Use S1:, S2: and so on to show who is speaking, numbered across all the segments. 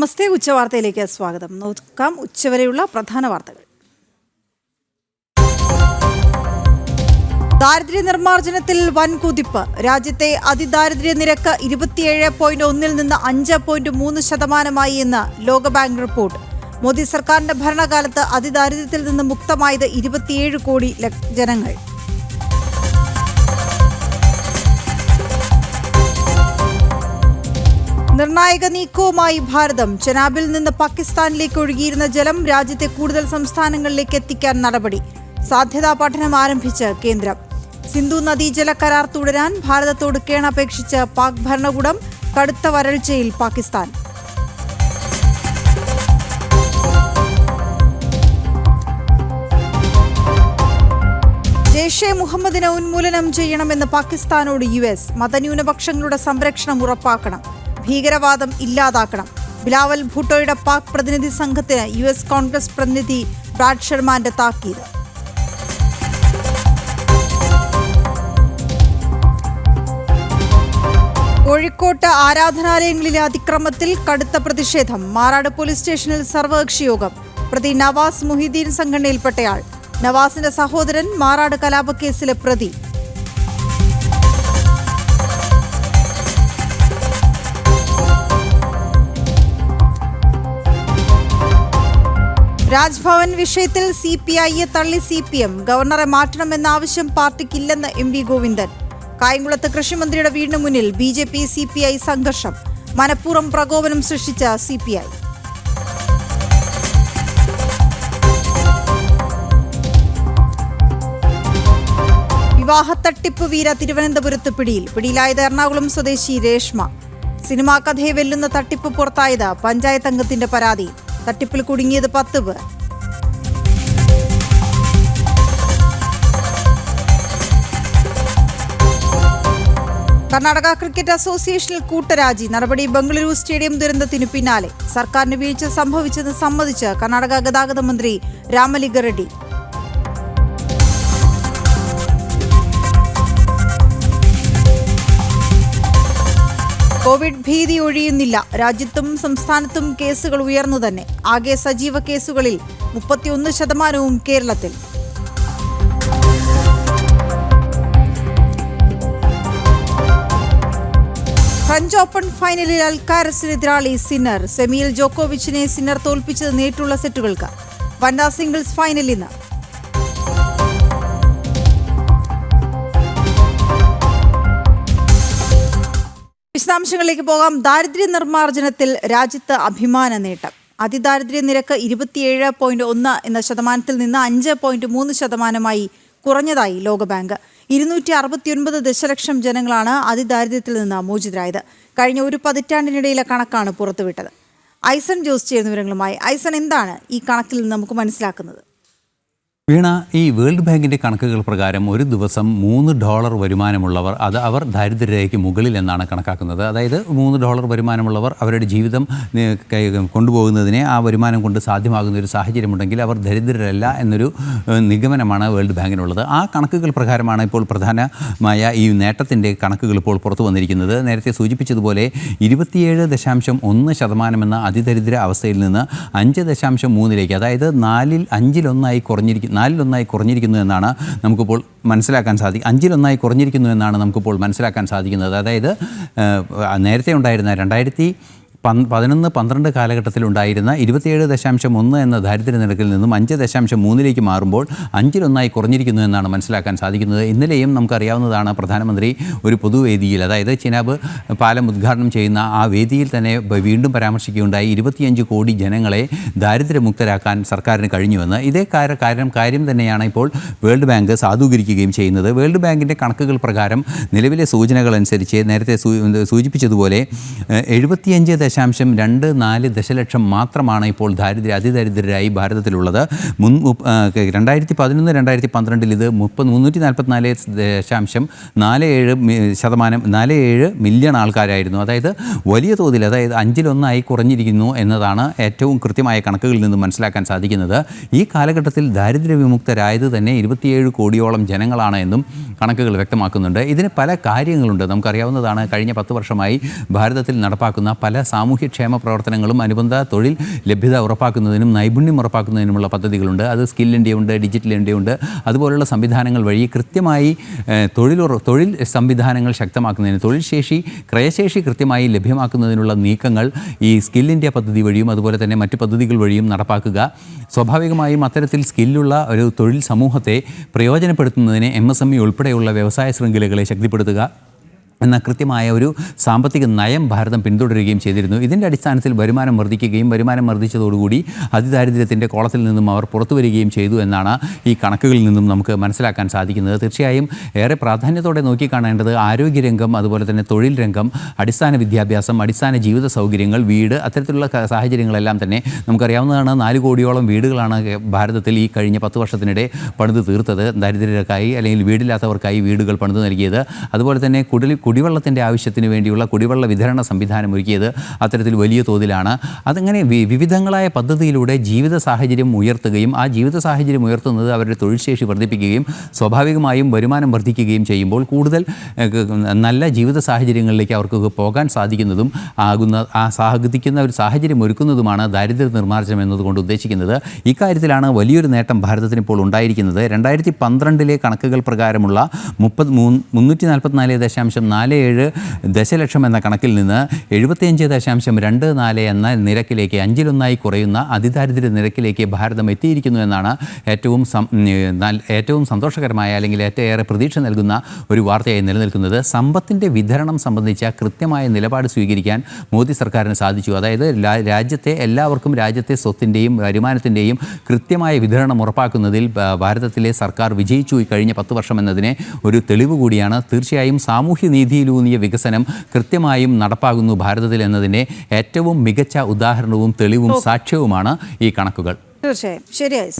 S1: നമസ്തേ, ഉച്ചവാർത്തയിലേക്ക് സ്വാഗതം. നോക്കാം ഉച്ചവരെയുള്ള പ്രധാന വാർത്തകൾ. ദാരിദ്ര്യ നിർമ്മാർജ്ജനത്തിൽ വൻ കുതിപ്പ്. രാജ്യത്തെ അതിദാരിദ്ര്യ നിരക്ക് 27.1 നിന്ന് 5.3% എന്ന് ലോകബാങ്ക് റിപ്പോർട്ട്. മോദി സർക്കാരിന്റെ ഭരണകാലത്ത് അതിദാരിദ്ര്യത്തിൽ നിന്ന് മുക്തമായത് 27 കോടി ജനങ്ങൾ. നിർണായക നീക്കവുമായി ഭാരതം. ചെനാബിൽ നിന്ന് പാകിസ്ഥാനിലേക്ക് ഒഴുകിയിരുന്ന ജലം രാജ്യത്തെ കൂടുതൽ സംസ്ഥാനങ്ങളിലേക്ക് എത്തിക്കാൻ നടപടി. സാധ്യതാ പഠനം ആരംഭിച്ച് കേന്ദ്രം. സിന്ധു നദീജല കരാർ തുടരാൻ ഭാരതത്തോട് കേണപേക്ഷിച്ച് പാക് ഭരണകൂടം. കടുത്ത വരൾച്ചയിൽ പാകിസ്ഥാൻ. ജെയ്ഷെ മുഹമ്മദിനെ ഉന്മൂലനം ചെയ്യണമെന്ന് പാകിസ്ഥാനോട് US. മതന്യൂനപക്ഷങ്ങളുടെ സംരക്ഷണം ഉറപ്പാക്കണം. ഭീകരവാദം ഇല്ലാതാക്കണം. ബിലാവൽ ഭൂട്ടോയുടെ പാക് പ്രതിനിധി സംഘത്തിന് US കോൺഗ്രസ് പ്രതിനിധി ബ്രാഡ് ഷെർമാന്റെ താക്കീത്. കോഴിക്കോട്ട് ആരാധനാലയങ്ങളിലെ അതിക്രമത്തിൽ കടുത്ത പ്രതിഷേധം. മാറാട് പോലീസ് സ്റ്റേഷനിൽ സർവകക്ഷി യോഗം. പ്രതി നവാസ് മുഹിദ്ദീൻ സംഘടനയിൽപ്പെട്ടയാൾ. നവാസിന്റെ സഹോദരൻ മാറാട് കലാപക്കേസിലെ പ്രതി. രാജ്ഭവൻ വിഷയത്തിൽ CPIയെ തള്ളി CPM. ഗവർണറെ മാറ്റണമെന്ന ആവശ്യം പാർട്ടിക്കില്ലെന്ന് MV ഗോവിന്ദൻ. കായംകുളത്ത് കൃഷിമന്ത്രിയുടെ വീടിന് മുന്നിൽ BJP CPI സംഘർഷം. മനഃപൂർവ്വം പ്രകോപനം സൃഷ്ടിച്ച CPI. വിവാഹത്തട്ടിപ്പ് വീര തിരുവനന്തപുരത്ത് പിടിയിലായത് എറണാകുളം സ്വദേശി രേഷ്മ. സിനിമാ കഥയെ വെല്ലുന്ന തട്ടിപ്പ് പുറത്തായത് പഞ്ചായത്ത് അംഗത്തിന്റെ പരാതി. തട്ടിപ്പിൽ കുടുങ്ങിയത് 10 പേർ. കർണാടക ക്രിക്കറ്റ് അസോസിയേഷനിൽ കൂട്ടരാജി. നടപടി ബംഗളൂരു സ്റ്റേഡിയം ദുരന്തത്തിനു പിന്നാലെ. സർക്കാരിന് വീഴ്ച സംഭവിച്ചെന്ന് സമ്മതിച്ച് കർണാടക ഗതാഗത മന്ത്രി രാമലിംഗ റെഡ്ഡി. കോവിഡ് ഭീതി ഒഴിയുന്നില്ല. രാജ്യത്തും സംസ്ഥാനത്തും കേസുകൾ ഉയർന്നു തന്നെ. ആകെ സജീവ കേസുകളിൽ 31% കേരളത്തിൽ. ഫ്രഞ്ച് ഓപ്പൺ ഫൈനലിൽ അൽക്കാരസിന് എതിരാളി സിന്നർ. സെമിയിൽ ജോക്കോവിച്ചിനെ സിന്നർ തോൽപ്പിച്ചത് നേരിട്ടുള്ള സെറ്റുകൾക്ക്. വനിതാ സിംഗിൾസ് ഫൈനൽ ഇന്ന്. വിശദാംശങ്ങളിലേക്ക് പോകാം. ദാരിദ്ര്യ നിർമ്മാർജ്ജനത്തിൽ രാജ്യത്ത് അഭിമാന നേട്ടം. അതിദാരിദ്ര്യ നിരക്ക് 27.1 എന്ന ശതമാനത്തിൽ നിന്ന് 5.3% കുറഞ്ഞതായി ലോകബാങ്ക്. 269 ദശലക്ഷം ജനങ്ങളാണ് അതിദാരിദ്ര്യത്തിൽ നിന്ന് മോചിതരായത്. കഴിഞ്ഞ ഒരു പതിറ്റാണ്ടിനിടയിലെ കണക്കാണ് പുറത്തുവിട്ടത്. ഐസൺ ജോസ് ചേരുന്ന വിവരങ്ങളുമായി. ഐസൺ, എന്താണ് ഈ കണക്കിൽ നിന്ന് നമുക്ക് മനസ്സിലാക്കുന്നത്?
S2: വീണ, ഈ വേൾഡ് ബാങ്കിൻ്റെ കണക്കുകൾ പ്രകാരം ഒരു ദിവസം $3 വരുമാനമുള്ളവർ അവർ ദാരിദ്ര്യരേഖയ്ക്ക് മുകളിൽ എന്നാണ് കണക്കാക്കുന്നത്. അതായത് $3 വരുമാനമുള്ളവർ അവരുടെ ജീവിതം കൊണ്ടുപോകുന്നതിനെ ആ വരുമാനം കൊണ്ട് സാധ്യമാകുന്ന ഒരു സാഹചര്യമുണ്ടെങ്കിൽ അവർ ദരിദ്രരല്ല എന്നൊരു നിഗമനമാണ് വേൾഡ് ബാങ്കിനുള്ളത്. ആ കണക്കുകൾ പ്രകാരമാണ് ഇപ്പോൾ പ്രധാനമായ ഈ നേട്ടത്തിൻ്റെ കണക്കുകൾ ഇപ്പോൾ പുറത്തു വന്നിരിക്കുന്നത്. നേരത്തെ സൂചിപ്പിച്ചതുപോലെ 27.1% എന്ന അതിദരിദ്ര അവസ്ഥയിൽ നിന്ന് 5.3 അതായത് 4/5 കുറഞ്ഞിരിക്കുന്നു എന്നാണ് നമുക്കിപ്പോൾ മനസ്സിലാക്കാൻ സാധിക്കും. 5/1 കുറഞ്ഞിരിക്കുന്നു എന്നാണ് നമുക്കിപ്പോൾ മനസ്സിലാക്കാൻ സാധിക്കുന്നത്. അതായത് നേരത്തെ ഉണ്ടായിരുന്ന 2011-12 കാലഘട്ടത്തിലുണ്ടായിരുന്ന 27.1 എന്ന ദാരിദ്ര്യ നിരക്കിൽ നിന്നും 5.3 മാറുമ്പോൾ 5/1 കുറഞ്ഞിരിക്കുന്നു എന്നാണ് മനസ്സിലാക്കാൻ സാധിക്കുന്നത്. ഇന്നലെയും നമുക്കറിയാവുന്നതാണ്, പ്രധാനമന്ത്രി ഒരു പൊതുവേദിയിൽ, അതായത് ചിനാബ് പാലം ഉദ്ഘാടനം ചെയ്യുന്ന ആ വേദിയിൽ തന്നെ വീണ്ടും പരാമർശിക്കുകയുണ്ടായി 25 കോടി ജനങ്ങളെ ദാരിദ്ര്യമുക്തരാക്കാൻ സർക്കാരിന് കഴിഞ്ഞുവെന്ന്. ഇതേ കാര്യം തന്നെയാണ് ഇപ്പോൾ വേൾഡ് ബാങ്ക് സാധൂകരിക്കുകയും ചെയ്യുന്നത്. വേൾഡ് ബാങ്കിൻ്റെ കണക്കുകൾ പ്രകാരം നിലവിലെ സൂചനകൾ അനുസരിച്ച് നേരത്തെ സൂചിപ്പിച്ചതുപോലെ 75.24 ദശലക്ഷം മാത്രമാണ് ഇപ്പോൾ അതിദരിദ്രരായി ഭാരതത്തിലുള്ളത്. 2011-2012 ഇത് 344.47 മില്യൺ ആൾക്കാരായിരുന്നു. അതായത് വലിയ തോതിൽ, അതായത് 5/1 കുറഞ്ഞിരിക്കുന്നു എന്നതാണ് ഏറ്റവും കൃത്യമായ കണക്കുകളിൽ നിന്ന് മനസ്സിലാക്കാൻ സാധിക്കുന്നത്. ഈ കാലഘട്ടത്തിൽ ദാരിദ്ര്യ വിമുക്തരായത് തന്നെ 27 കോടിയോളം ജനങ്ങളാണ് എന്നും കണക്കുകൾ വ്യക്തമാക്കുന്നുണ്ട്. ഇതിന് പല കാര്യങ്ങളുണ്ട്. നമുക്കറിയാവുന്നതാണ്, കഴിഞ്ഞ 10 വർഷമായി ഭാരതത്തിൽ നടപ്പാക്കുന്ന പല സാമൂഹ്യക്ഷേമ പ്രവർത്തനങ്ങളും അനുബന്ധ തൊഴിൽ ലഭ്യത ഉറപ്പാക്കുന്നതിനും നൈപുണ്യം ഉറപ്പാക്കുന്നതിനുമുള്ള പദ്ധതികളുണ്ട്. അത് സ്കിൽ ഇന്ത്യ ഉണ്ട്, ഡിജിറ്റൽ ഇന്ത്യ ഉണ്ട്. അതുപോലുള്ള സംവിധാനങ്ങൾ വഴി കൃത്യമായി തൊഴിൽ സംവിധാനങ്ങൾ ശക്തമാക്കുന്നതിന്, ക്രയശേഷി കൃത്യമായി ലഭ്യമാക്കുന്നതിനുള്ള നീക്കങ്ങൾ ഈ സ്കിൽ ഇന്ത്യ പദ്ധതി വഴിയും അതുപോലെ തന്നെ മറ്റ് പദ്ധതികൾ വഴിയും നടപ്പാക്കുക. സ്വാഭാവികമായും അത്തരത്തിൽ സ്കില്ലുള്ള ഒരു തൊഴിൽ സമൂഹത്തെ പ്രയോജനപ്പെടുത്തുന്നതിന് MSME ഉൾപ്പെടെയുള്ള വ്യവസായ ശൃംഖലകളെ ശക്തിപ്പെടുത്തുക എന്ന കൃത്യമായ ഒരു സാമ്പത്തിക നയം ഭാരതം പിന്തുടരുകയും ചെയ്തിരുന്നു. ഇതിൻ്റെ അടിസ്ഥാനത്തിൽ വരുമാനം വർദ്ധിക്കുകയും വരുമാനം വർദ്ധിച്ചതോടുകൂടി അതിദാരിദ്ര്യത്തിൻ്റെ കോളത്തിൽ നിന്നും അവർ പുറത്തു വരികയും ചെയ്തു എന്നാണ് ഈ കണക്കുകളിൽ നിന്നും നമുക്ക് മനസ്സിലാക്കാൻ സാധിക്കുന്നത്. തീർച്ചയായും ഏറെ പ്രാധാന്യത്തോടെ നോക്കിക്കാണേണ്ടത് ആരോഗ്യരംഗം, അതുപോലെ തന്നെ തൊഴിൽ രംഗം, അടിസ്ഥാന വിദ്യാഭ്യാസം, അടിസ്ഥാന ജീവിത സൗകര്യങ്ങൾ, വീട്, അത്തരത്തിലുള്ള സാഹചര്യങ്ങളെല്ലാം തന്നെ നമുക്കറിയാവുന്നതാണ്. 4 കോടിയോളം വീടുകളാണ് ഭാരതത്തിൽ ഈ കഴിഞ്ഞ 10 വർഷത്തിനിടെ പണിത് തീർത്തത്. ദരിദ്രർക്കായി അല്ലെങ്കിൽ വീടില്ലാത്തവർക്കായി വീടുകൾ പണിത് നൽകിയത്. അതുപോലെ തന്നെ കുടിവെള്ളത്തിൻ്റെ ആവശ്യത്തിന് വേണ്ടിയുള്ള കുടിവെള്ള വിതരണ സംവിധാനം ഒരുക്കിയത് അത്തരത്തിൽ വലിയ തോതിലാണ്. അതങ്ങനെ വിവിധങ്ങളായ പദ്ധതിയിലൂടെ ജീവിത സാഹചര്യം ഉയർത്തുകയും ആ ജീവിത സാഹചര്യം ഉയർത്തുന്നത് അവരുടെ തൊഴിൽ ശേഷി വർദ്ധിപ്പിക്കുകയും സ്വാഭാവികമായും വരുമാനം വർദ്ധിക്കുകയും ചെയ്യുമ്പോൾ കൂടുതൽ നല്ല ജീവിത സാഹചര്യങ്ങളിലേക്ക് അവർക്ക് പോകാൻ സാധിക്കുന്നതും സാധിക്കുന്ന ഒരു സാഹചര്യം ഒരുക്കുന്നതുമാണ് ദാരിദ്ര്യ നിർമ്മാർജ്ജനം എന്നതുകൊണ്ട് ഉദ്ദേശിക്കുന്നത്. ഇക്കാര്യത്തിലാണ് വലിയൊരു നേട്ടം ഭാരതത്തിന് ഇപ്പോൾ ഉണ്ടായിരിക്കുന്നത്. 2012 കണക്കുകൾ പ്രകാരമുള്ള 344.47 ദശലക്ഷം എന്ന കണക്കിൽ നിന്ന് 75.24 എന്ന നിരക്കിലേക്ക് 5-1 കുറയുന്ന അതിദാരിദ്ര്യ നിരക്കിലേക്ക് ഭാരതം എത്തിയിരിക്കുന്നു എന്നാണ് ഏറ്റവും സന്തോഷകരമായ അല്ലെങ്കിൽ ഏറെ പ്രതീക്ഷ നൽകുന്ന ഒരു വാർത്തയായി നിലനിൽക്കുന്നത്. സമ്പത്തിൻ്റെ വിതരണം സംബന്ധിച്ച കൃത്യമായ നിലപാട് സ്വീകരിക്കാൻ മോദി സർക്കാരിന് സാധിച്ചു. അതായത് രാജ്യത്തെ എല്ലാവർക്കും രാജ്യത്തെ സ്വത്തിൻ്റെയും വരുമാനത്തിൻ്റെയും കൃത്യമായ വിതരണം ഉറപ്പാക്കുന്നതിൽ ഭാരതത്തിലെ സർക്കാർ വിജയിച്ചു ഈ കഴിഞ്ഞ 10 വർഷം എന്നതിനെ ഒരു തെളിവ് കൂടിയാണ്. തീർച്ചയായും സാമൂഹ്യനീതിയിലൂന്നിയ വികസനം കൃത്യമായും നടപ്പാകുന്നു ഭാരതത്തിൽ എന്നതിൻ്റെ ഏറ്റവും മികച്ച ഉദാഹരണവും തെളിവും സാക്ഷ്യവുമാണ് ഈ കണക്കുകൾ.
S1: തീർച്ചയായും ശരിയായി.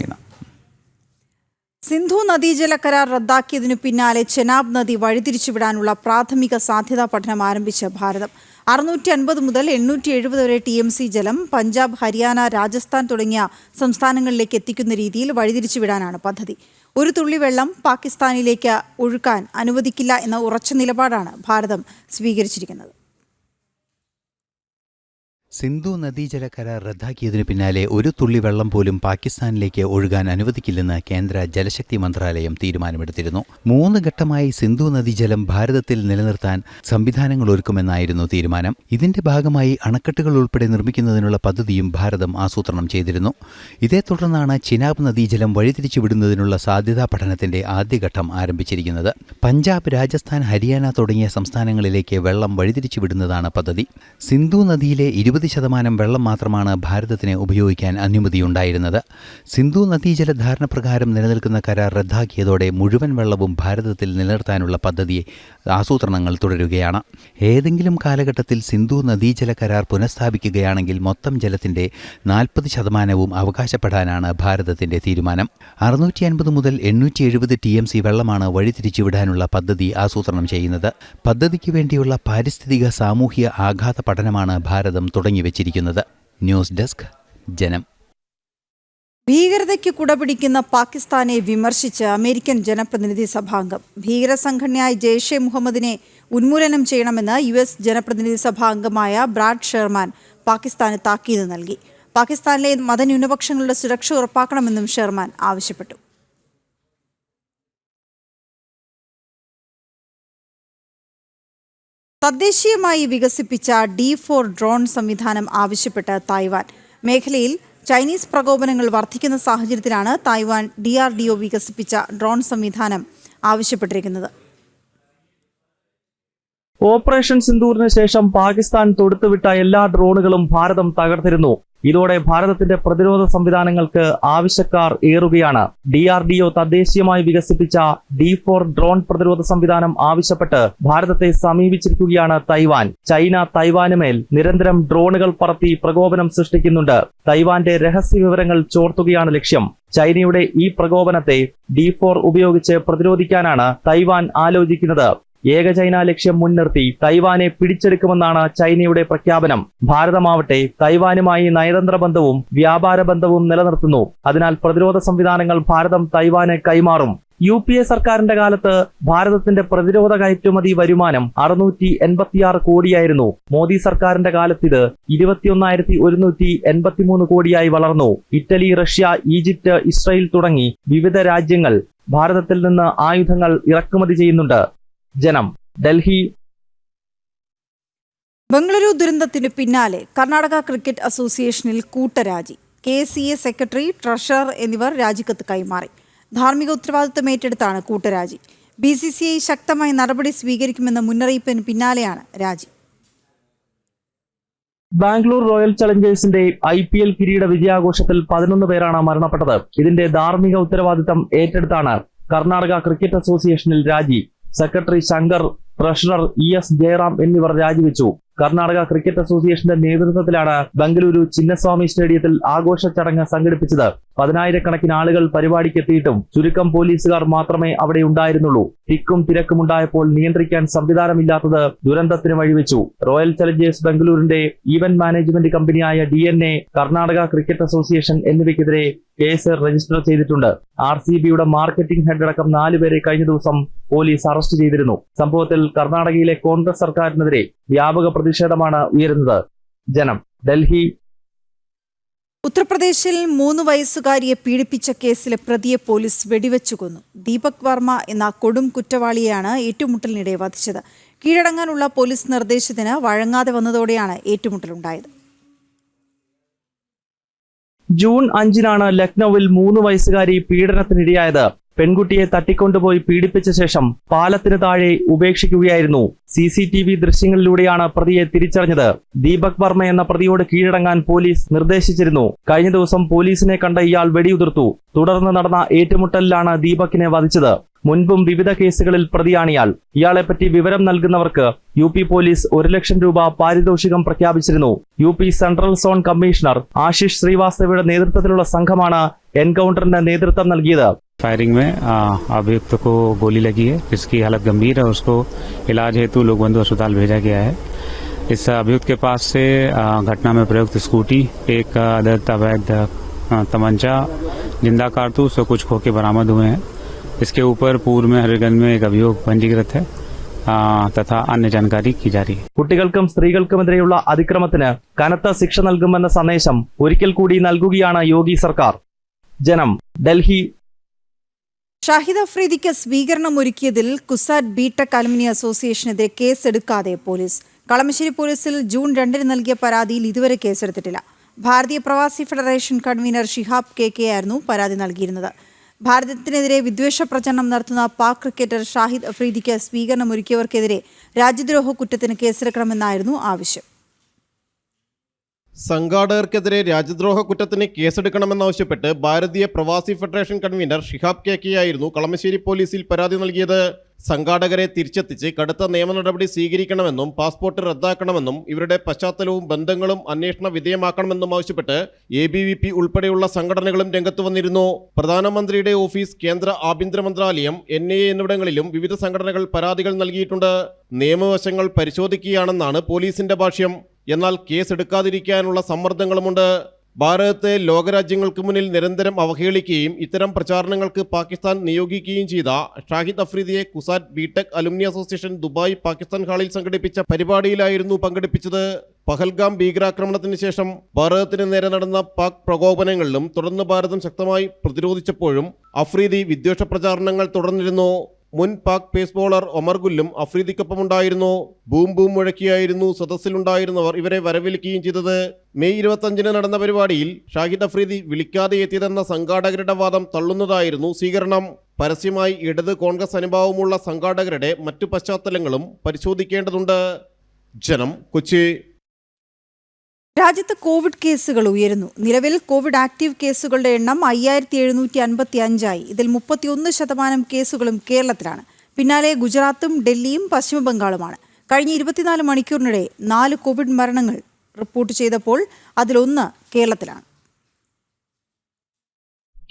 S1: സിന്ധു നദീജല കരാർ റദ്ദാക്കിയതിനു പിന്നാലെ ചെനാബ് നദി വഴിതിരിച്ചുവിടാനുള്ള പ്രാഥമിക സാധ്യതാ പഠനം ആരംഭിച്ച ഭാരതം 650 മുതൽ 870 വരെ TMC ജലം പഞ്ചാബ്, ഹരിയാന, രാജസ്ഥാൻ തുടങ്ങിയ സംസ്ഥാനങ്ങളിലേക്ക് എത്തിക്കുന്ന രീതിയിൽ വഴിതിരിച്ചുവിടാനാണ് പദ്ധതി. ഒരു തുള്ളി വെള്ളം പാകിസ്ഥാനിലേക്ക് ഒഴുക്കാൻ അനുവദിക്കില്ല എന്ന ഉറച്ച നിലപാടാണ് ഭാരതം സ്വീകരിച്ചിരിക്കുന്നത്.
S3: സിന്ധു നദീജല കരാർ റദ്ദാക്കിയതിനു പിന്നാലെ ഒരു തുള്ളി വെള്ളം പോലും പാകിസ്ഥാനിലേക്ക് ഒഴുകാൻ അനുവദിക്കില്ലെന്ന് കേന്ദ്ര ജലശക്തി മന്ത്രാലയം തീരുമാനമെടുത്തിരുന്നു. 3 ഘട്ടമായി സിന്ധു നദീജലം ഭാരതത്തിൽ നിലനിർത്താൻ സംവിധാനങ്ങൾ ഒരുക്കുമെന്നായിരുന്നു തീരുമാനം. ഇതിന്റെ ഭാഗമായി അണക്കെട്ടുകൾ ഉൾപ്പെടെ നിർമ്മിക്കുന്നതിനുള്ള പദ്ധതിയും ഭാരതം ആസൂത്രണം ചെയ്തിരുന്നു. ഇതേ തുടർന്നാണ് ചിനാബ് നദീജലം വഴിതിരിച്ചുവിടുന്നതിനുള്ള സാധ്യതാ പഠനത്തിന്റെ ആദ്യഘട്ടം ആരംഭിച്ചിരിക്കുന്നത്. പഞ്ചാബ്, രാജസ്ഥാൻ, ഹരിയാന തുടങ്ങിയ സംസ്ഥാനങ്ങളിലേക്ക് വെള്ളം വഴിതിരിച്ചുവിടുന്നതാണ് പദ്ധതി. സിന്ധു നദിയിലെ 20% വെള്ളം മാത്രമാണ് ഭാരതത്തിന് ഉപയോഗിക്കാൻ അനുമതിയുണ്ടായിരുന്നത്. സിന്ധു നദീജല ധാരണ പ്രകാരം നിലനിൽക്കുന്ന കരാർ റദ്ദാക്കിയതോടെ മുഴുവൻ വെള്ളവും ഭാരതത്തിൽ നിലനിർത്താനുള്ള പദ്ധതി ആസൂത്രണങ്ങൾ തുടരുകയാണ്. ഏതെങ്കിലും കാലഘട്ടത്തിൽ സിന്ധു നദീജല കരാർ പുനഃസ്ഥാപിക്കുകയാണെങ്കിൽ മൊത്തം ജലത്തിന്റെ 40% അവകാശപ്പെടാനാണ് ഭാരതത്തിന്റെ തീരുമാനം. 650 മുതൽ 870 TMC വെള്ളമാണ് വഴിതിരിച്ചുവിടാനുള്ള പദ്ധതി ആസൂത്രണം ചെയ്യുന്നത്. പദ്ധതിക്ക് വേണ്ടിയുള്ള പാരിസ്ഥിതിക സാമൂഹ്യ ആഘാത പഠനമാണ് ഭാരതം തുടങ്ങിവെച്ചിരിക്കുന്നത്. ന്യൂസ് ഡെസ്ക്, ജനം.
S1: ഭീകരതയ്ക്ക് കുടപിടിക്കുന്ന പാകിസ്ഥാനെ വിമർശിച്ച് അമേരിക്കൻ ജനപ്രതിനിധി സഭാംഗം. ഭീകര സംഘടനയായ ജെയ്ഷെ മുഹമ്മദിനെ ഉന്മൂലനം ചെയ്യണമെന്ന് US ജനപ്രതിനിധി സഭാ അംഗമായ ബ്രാഡ് ഷെർമാൻ പാകിസ്ഥാന് താക്കീത് നൽകി. പാകിസ്ഥാനിലെ മതന്യൂനപക്ഷങ്ങളുടെ സുരക്ഷ ഉറപ്പാക്കണമെന്നും ഷെർമാൻ ആവശ്യപ്പെട്ടു. തദ്ദേശീയമായി വികസിപ്പിച്ച D4 ഡ്രോൺ സംവിധാനം ആവശ്യപ്പെട്ട് തായ്വാൻ. മേഖലയിൽ ചൈനീസ് പ്രകോപനങ്ങൾ വർദ്ധിക്കുന്ന സാഹചര്യത്തിലാണ് തായ്വാൻ DRDO വികസിപ്പിച്ച ഡ്രോൺ സംവിധാനം ആവശ്യപ്പെട്ടിരിക്കുന്നത്.
S4: ഓപ്പറേഷൻ സിന്ദൂറിന് ശേഷം പാകിസ്ഥാൻ തൊടുത്തുവിട്ട എല്ലാ ഡ്രോണുകളും ഭാരതം തകർത്തിരുന്നു. ഇതോടെ ഭാരതത്തിന്റെ പ്രതിരോധ സംവിധാനങ്ങൾക്ക് ആവശ്യക്കാർ ഏറുകയാണ്. DRDO തദ്ദേശീയമായി വികസിപ്പിച്ച D4 ഡ്രോൺ പ്രതിരോധ സംവിധാനം ആവശ്യപ്പെട്ട് ഭാരതത്തെ സമീപിച്ചിരിക്കുകയാണ് തൈവാൻ. ചൈന തൈവാനുമേൽ നിരന്തരം ഡ്രോണുകൾ പറത്തി പ്രകോപനം സൃഷ്ടിക്കുന്നുണ്ട്. തൈവാന്റെ രഹസ്യ വിവരങ്ങൾ ചോർത്തുകയാണ് ലക്ഷ്യം. ചൈനയുടെ ഈ പ്രകോപനത്തെ D4 ഉപയോഗിച്ച് പ്രതിരോധിക്കാനാണ് തൈവാൻ ആലോചിക്കുന്നത്. ഏക ചൈന ലക്ഷ്യം മുൻനിർത്തി തൈവാനെ പിടിച്ചെടുക്കുമെന്നാണ് ചൈനയുടെ പ്രഖ്യാപനം. ഭാരതമാവട്ടെ തൈവാനുമായി നയതന്ത്ര ബന്ധവും വ്യാപാര ബന്ധവും നിലനിർത്തുന്നു. അതിനാൽ പ്രതിരോധ സംവിധാനങ്ങൾ ഭാരതം തൈവാന് കൈമാറും. UPA സർക്കാരിന്റെ കാലത്ത് ഭാരതത്തിന്റെ പ്രതിരോധ കയറ്റുമതി വരുമാനം 686 കോടിയായിരുന്നു. മോദി സർക്കാരിന്റെ കാലത്തിത് 21,183 കോടിയായി വളർന്നു. ഇറ്റലി, റഷ്യ, ഈജിപ്ത്, ഇസ്രായേൽ തുടങ്ങി വിവിധ രാജ്യങ്ങൾ ഭാരതത്തിൽ നിന്ന് ആയുധങ്ങൾ ഇറക്കുമതി ചെയ്യുന്നുണ്ട്. ജനം, ഡൽഹി.
S1: ബംഗളൂരു ദുരന്തത്തിന് പിന്നാലെ കർണാടക ക്രിക്കറ്റ് അസോസിയേഷനിൽ കൂട്ടരാജി. KCA സെക്രട്ടറി, ട്രഷറർ എന്നിവർ രാജിക്കത്ത് കൈമാറി. ധാർമ്മിക ഉത്തരവാദിത്തം ഏറ്റെടുത്താണ് കൂട്ടരാജി. BCCI ശക്തമായ നടപടി സ്വീകരിക്കുമെന്ന മുന്നറിയിപ്പിന് പിന്നാലെയാണ് രാജി.
S4: ബാംഗ്ലൂർ റോയൽ ചലഞ്ചേഴ്സിന്റെ IPL കിരീട വിജയാഘോഷത്തിൽ 11 പേരാണ് മരണപ്പെട്ടത്. ഇതിന്റെ ധാർമ്മിക ഉത്തരവാദിത്തം ഏറ്റെടുത്താണ് കർണാടക ക്രിക്കറ്റ് അസോസിയേഷനിൽ രാജി. Secretary Shankar, treasurer ES Jayaram എന്നിവർ രാജിവെച്ചു. കർണാടക ക്രിക്കറ്റ് അസോസിയേഷന്റെ നേതൃത്വത്തിലാണ് ബംഗളൂരു ചിന്നസ്വാമി സ്റ്റേഡിയത്തിൽ ആഘോഷ ചടങ്ങ് സംഘടിപ്പിച്ചത്. 10,000-കണക്കിന് ആളുകൾ പരിപാടിക്കെത്തിയിട്ടും ചുരുക്കം പോലീസുകാർ മാത്രമേ അവിടെ ഉണ്ടായിരുന്നുള്ളൂ. തിക്കും തിരക്കുമുണ്ടായപ്പോൾ നിയന്ത്രിക്കാൻ സംവിധാനമില്ലാത്തത് ദുരന്തത്തിന് വഴിവെച്ചു. റോയൽ ചലഞ്ചേഴ്സ് ബംഗളൂരിന്റെ ഈവന്റ് മാനേജ്മെന്റ് കമ്പനിയായ DNA, കർണാടക ക്രിക്കറ്റ് അസോസിയേഷൻ എന്നിവയ്ക്കെതിരെ കേസ് രജിസ്റ്റർ ചെയ്തിട്ടുണ്ട്. RCBയുടെ മാർക്കറ്റിംഗ് ഹെഡ് അടക്കം 4 പേരെ കഴിഞ്ഞ ദിവസം പോലീസ് അറസ്റ്റ് ചെയ്തിരുന്നു. സംഭവത്തിൽ കർണാടകയിലെ കോൺഗ്രസ് സർക്കാരിനെതിരെ വ്യാപക പ്രതിഷേധമാണ് ഉയരുന്നത്. ജനം, ഡൽഹി.
S1: ഉത്തർപ്രദേശിൽ 3 വയസ്സുകാരിയെ പീഡിപ്പിച്ച കേസിലെ പ്രതിയെ പോലീസ് വെടിവെച്ചു കൊന്നു. ദീപക് വർമ്മ എന്ന കൊടും കുറ്റവാളിയെയാണ് ഏറ്റുമുട്ടലിനിടെ വധിച്ചത്. കീഴടങ്ങാനുള്ള പോലീസ് നിർദ്ദേശത്തിന് വഴങ്ങാതെ വന്നതോടെയാണ് ഏറ്റുമുട്ടലുണ്ടായത്.
S4: ജൂൺ 5-നാണ് ലക്നൌവിൽ 3 വയസ്സുകാരി പീഡനത്തിനിരയായത്. പെൺകുട്ടിയെ തട്ടിക്കൊണ്ടുപോയി പീഡിപ്പിച്ച ശേഷം പാലത്തിന് താഴെ ഉപേക്ഷിക്കുകയായിരുന്നു. CCTV ദൃശ്യങ്ങളിലൂടെയാണ് പ്രതിയെ തിരിച്ചറിഞ്ഞത്. ദീപക് വർമ്മ എന്ന പ്രതിയോട് കീഴടങ്ങാൻ പോലീസ് നിർദ്ദേശിച്ചിരുന്നു. കഴിഞ്ഞ ദിവസം പോലീസിനെ കണ്ട ഇയാൾ വെടിയുതിർത്തു. തുടർന്ന് നടന്ന ഏറ്റുമുട്ടലിലാണ് ദീപകിനെ വധിച്ചത്. മുൻപും വിവിധ കേസുകളിൽ പ്രതിയാണിയാൾ. ഇയാളെപ്പറ്റി വിവരം നൽകുന്നവർക്ക് UP പോലീസ് 1 ലക്ഷം രൂപ പാരിതോഷികം പ്രഖ്യാപിച്ചിരുന്നു. UP central zone commissioner Ashish ശ്രീവാസ്തവയുടെ നേതൃത്വത്തിലുള്ള സംഘമാണ് എൻകൗണ്ടറിന് നേതൃത്വം നൽകിയത്.
S5: फायरिंग में अभियुक्त को गोली लगी है, जिसकी हालत गंभीर है. उसको इलाज हेतु लोकबंधु अस्पताल भेजा गया है. इस अभियुक्त के पास से घटना में प्रयुक्त स्कूटी, एक अवैध तमंचा, जिंदा कारतूस और कुछ खोखे बरामद हुए हैं. इसके ऊपर पूर्व में हरिगंज में एक अभियोग पंजीकृत है तथा अन्य जानकारी की जा रही है.
S4: കുട്ടികൾക്കും സ്ത്രീകൾക്കുമെതിരെയുള്ള അതിക്രമത്തിന് കനത്ത ശിക്ഷ നൽകുമെന്ന സന്ദേശം ഒരിക്കൽ കൂടി നൽകുകയാണ് യോഗി സർക്കാർ. ജനം, ഡൽഹി.
S1: ഷാഹിദ് അഫ്രീദിക്ക് സ്വീകരണം ഒരുക്കിയതിൽ കുസാറ്റ് ബിടെക് അലുമിനി അസോസിയേഷനെതിരെ കേസെടുക്കാതെ പോലീസ്. കളമശ്ശേരി പോലീസിൽ ജൂൺ 2-ന് നൽകിയ പരാതിയിൽ ഇതുവരെ കേസെടുത്തിട്ടില്ല. ഭാരതീയ പ്രവാസി ഫെഡറേഷൻ കൺവീനർ ഷിഹാബ് KK ആയിരുന്നു പരാതി നൽകിയിരുന്നത്. ഭാരതത്തിനെതിരെ വിദ്വേഷ പ്രചരണം നടത്തുന്ന പാക് ക്രിക്കറ്റർ ഷാഹിദ് അഫ്രീദിക്ക് സ്വീകരണം ഒരുക്കിയവർക്കെതിരെ രാജ്യദ്രോഹ കുറ്റത്തിന് കേസെടുക്കണമെന്നായിരുന്നു ആവശ്യം.
S6: സംഘാടകർക്കെതിരെ രാജ്യദ്രോഹ കുറ്റത്തിന് കേസെടുക്കണമെന്നാവശ്യപ്പെട്ട് ഭാരതീയ പ്രവാസി ഫെഡറേഷൻ കൺവീനർ ഷിഹാബ് KK ആയിരുന്നു കളമശ്ശേരി പോലീസിൽ പരാതി നൽകിയത്. സംഘാടകരെ തിരിച്ചെത്തിച്ച് കടുത്ത നിയമ നടപടി സ്വീകരിക്കണമെന്നും പാസ്പോർട്ട് റദ്ദാക്കണമെന്നും ഇവരുടെ പശ്ചാത്തലവും ബന്ധങ്ങളും അന്വേഷണ വിധേയമാക്കണമെന്നും ആവശ്യപ്പെട്ട് ABVP ഉൾപ്പെടെയുള്ള സംഘടനകളും രംഗത്ത് വന്നിരുന്നു. പ്രധാനമന്ത്രിയുടെ ഓഫീസ്, കേന്ദ്ര ആഭ്യന്തര മന്ത്രാലയം, NIA എന്നിവിടങ്ങളിലും വിവിധ സംഘടനകൾ പരാതികൾ നൽകിയിട്ടുണ്ട്. നിയമവശങ്ങൾ പരിശോധിക്കുകയാണെന്നാണ് പോലീസിന്റെ ഭാഷ്യം. എന്നാൽ കേസെടുക്കാതിരിക്കാനുള്ള സമ്മർദ്ദങ്ങളുമുണ്ട്. ഭാരതത്തെ ലോകരാജ്യങ്ങൾക്ക് മുന്നിൽ നിരന്തരം അവഹേളിക്കുകയും ഇത്തരം പ്രചാരണങ്ങൾക്ക് പാകിസ്ഥാൻ നിയോഗിക്കുകയും ചെയ്ത ഷാഹിദ് അഫ്രീദിയെ CUSAT BTech alumni association Dubai Pakistan ഹാളിൽ സംഘടിപ്പിച്ച പരിപാടിയിലായിരുന്നു പങ്കെടുപ്പിച്ചത്. പഹൽഗാം ഭീകരാക്രമണത്തിന് ശേഷം ഭാരതത്തിന് നേരെ നടന്ന പാക് പ്രകോപനങ്ങളിലും തുടർന്ന് ഭാരതം ശക്തമായി പ്രതിരോധിച്ചപ്പോഴും അഫ്രീദി വിദ്വേഷ പ്രചാരണങ്ങൾ തുടർന്നിരുന്നു. മുൻ പാക് പേസ് ബോളർ ഒമർ ഗുല്ലും അഫ്രീദിക്കൊപ്പമുണ്ടായിരുന്നു. ബൂം ബൂം മുഴക്കിയായിരുന്നു സദസ്സിലുണ്ടായിരുന്നവർ ഇവരെ വരവേൽക്കുകയും ചെയ്തത്. മെയ് 25-ന് നടന്ന പരിപാടിയിൽ ഷാഹിദ് അഫ്രീദി വിളിക്കാതെ എത്തിയതെന്ന സംഘാടകരുടെ വാദം തള്ളുന്നതായിരുന്നു സ്വീകരണം. പരസ്യമായി ഇടത് കോൺഗ്രസ് അനുഭാവമുള്ള സംഘാടകരുടെ മറ്റു പശ്ചാത്തലങ്ങളും പരിശോധിക്കേണ്ടതുണ്ട്. ജനം, കൊച്ചി.
S1: രാജ്യത്ത് കോവിഡ് കേസുകൾ ഉയരുന്നു. നിലവിൽ കോവിഡ് ആക്റ്റീവ് കേസുകളുടെ എണ്ണം 5755ആയി. ഇതിൽ 31% കേസുകളും കേരളത്തിലാണ്. പിന്നാലെ ഗുജറാത്തും ഡൽഹിയും പശ്ചിമ ബംഗാളുമാണ്. കഴിഞ്ഞ 24 മണിക്കൂറിനിടെ 4 കോവിഡ് മരണങ്ങൾ റിപ്പോർട്ട് ചെയ്തപ്പോൾ അതിലൊന്ന് കേരളത്തിലാണ്.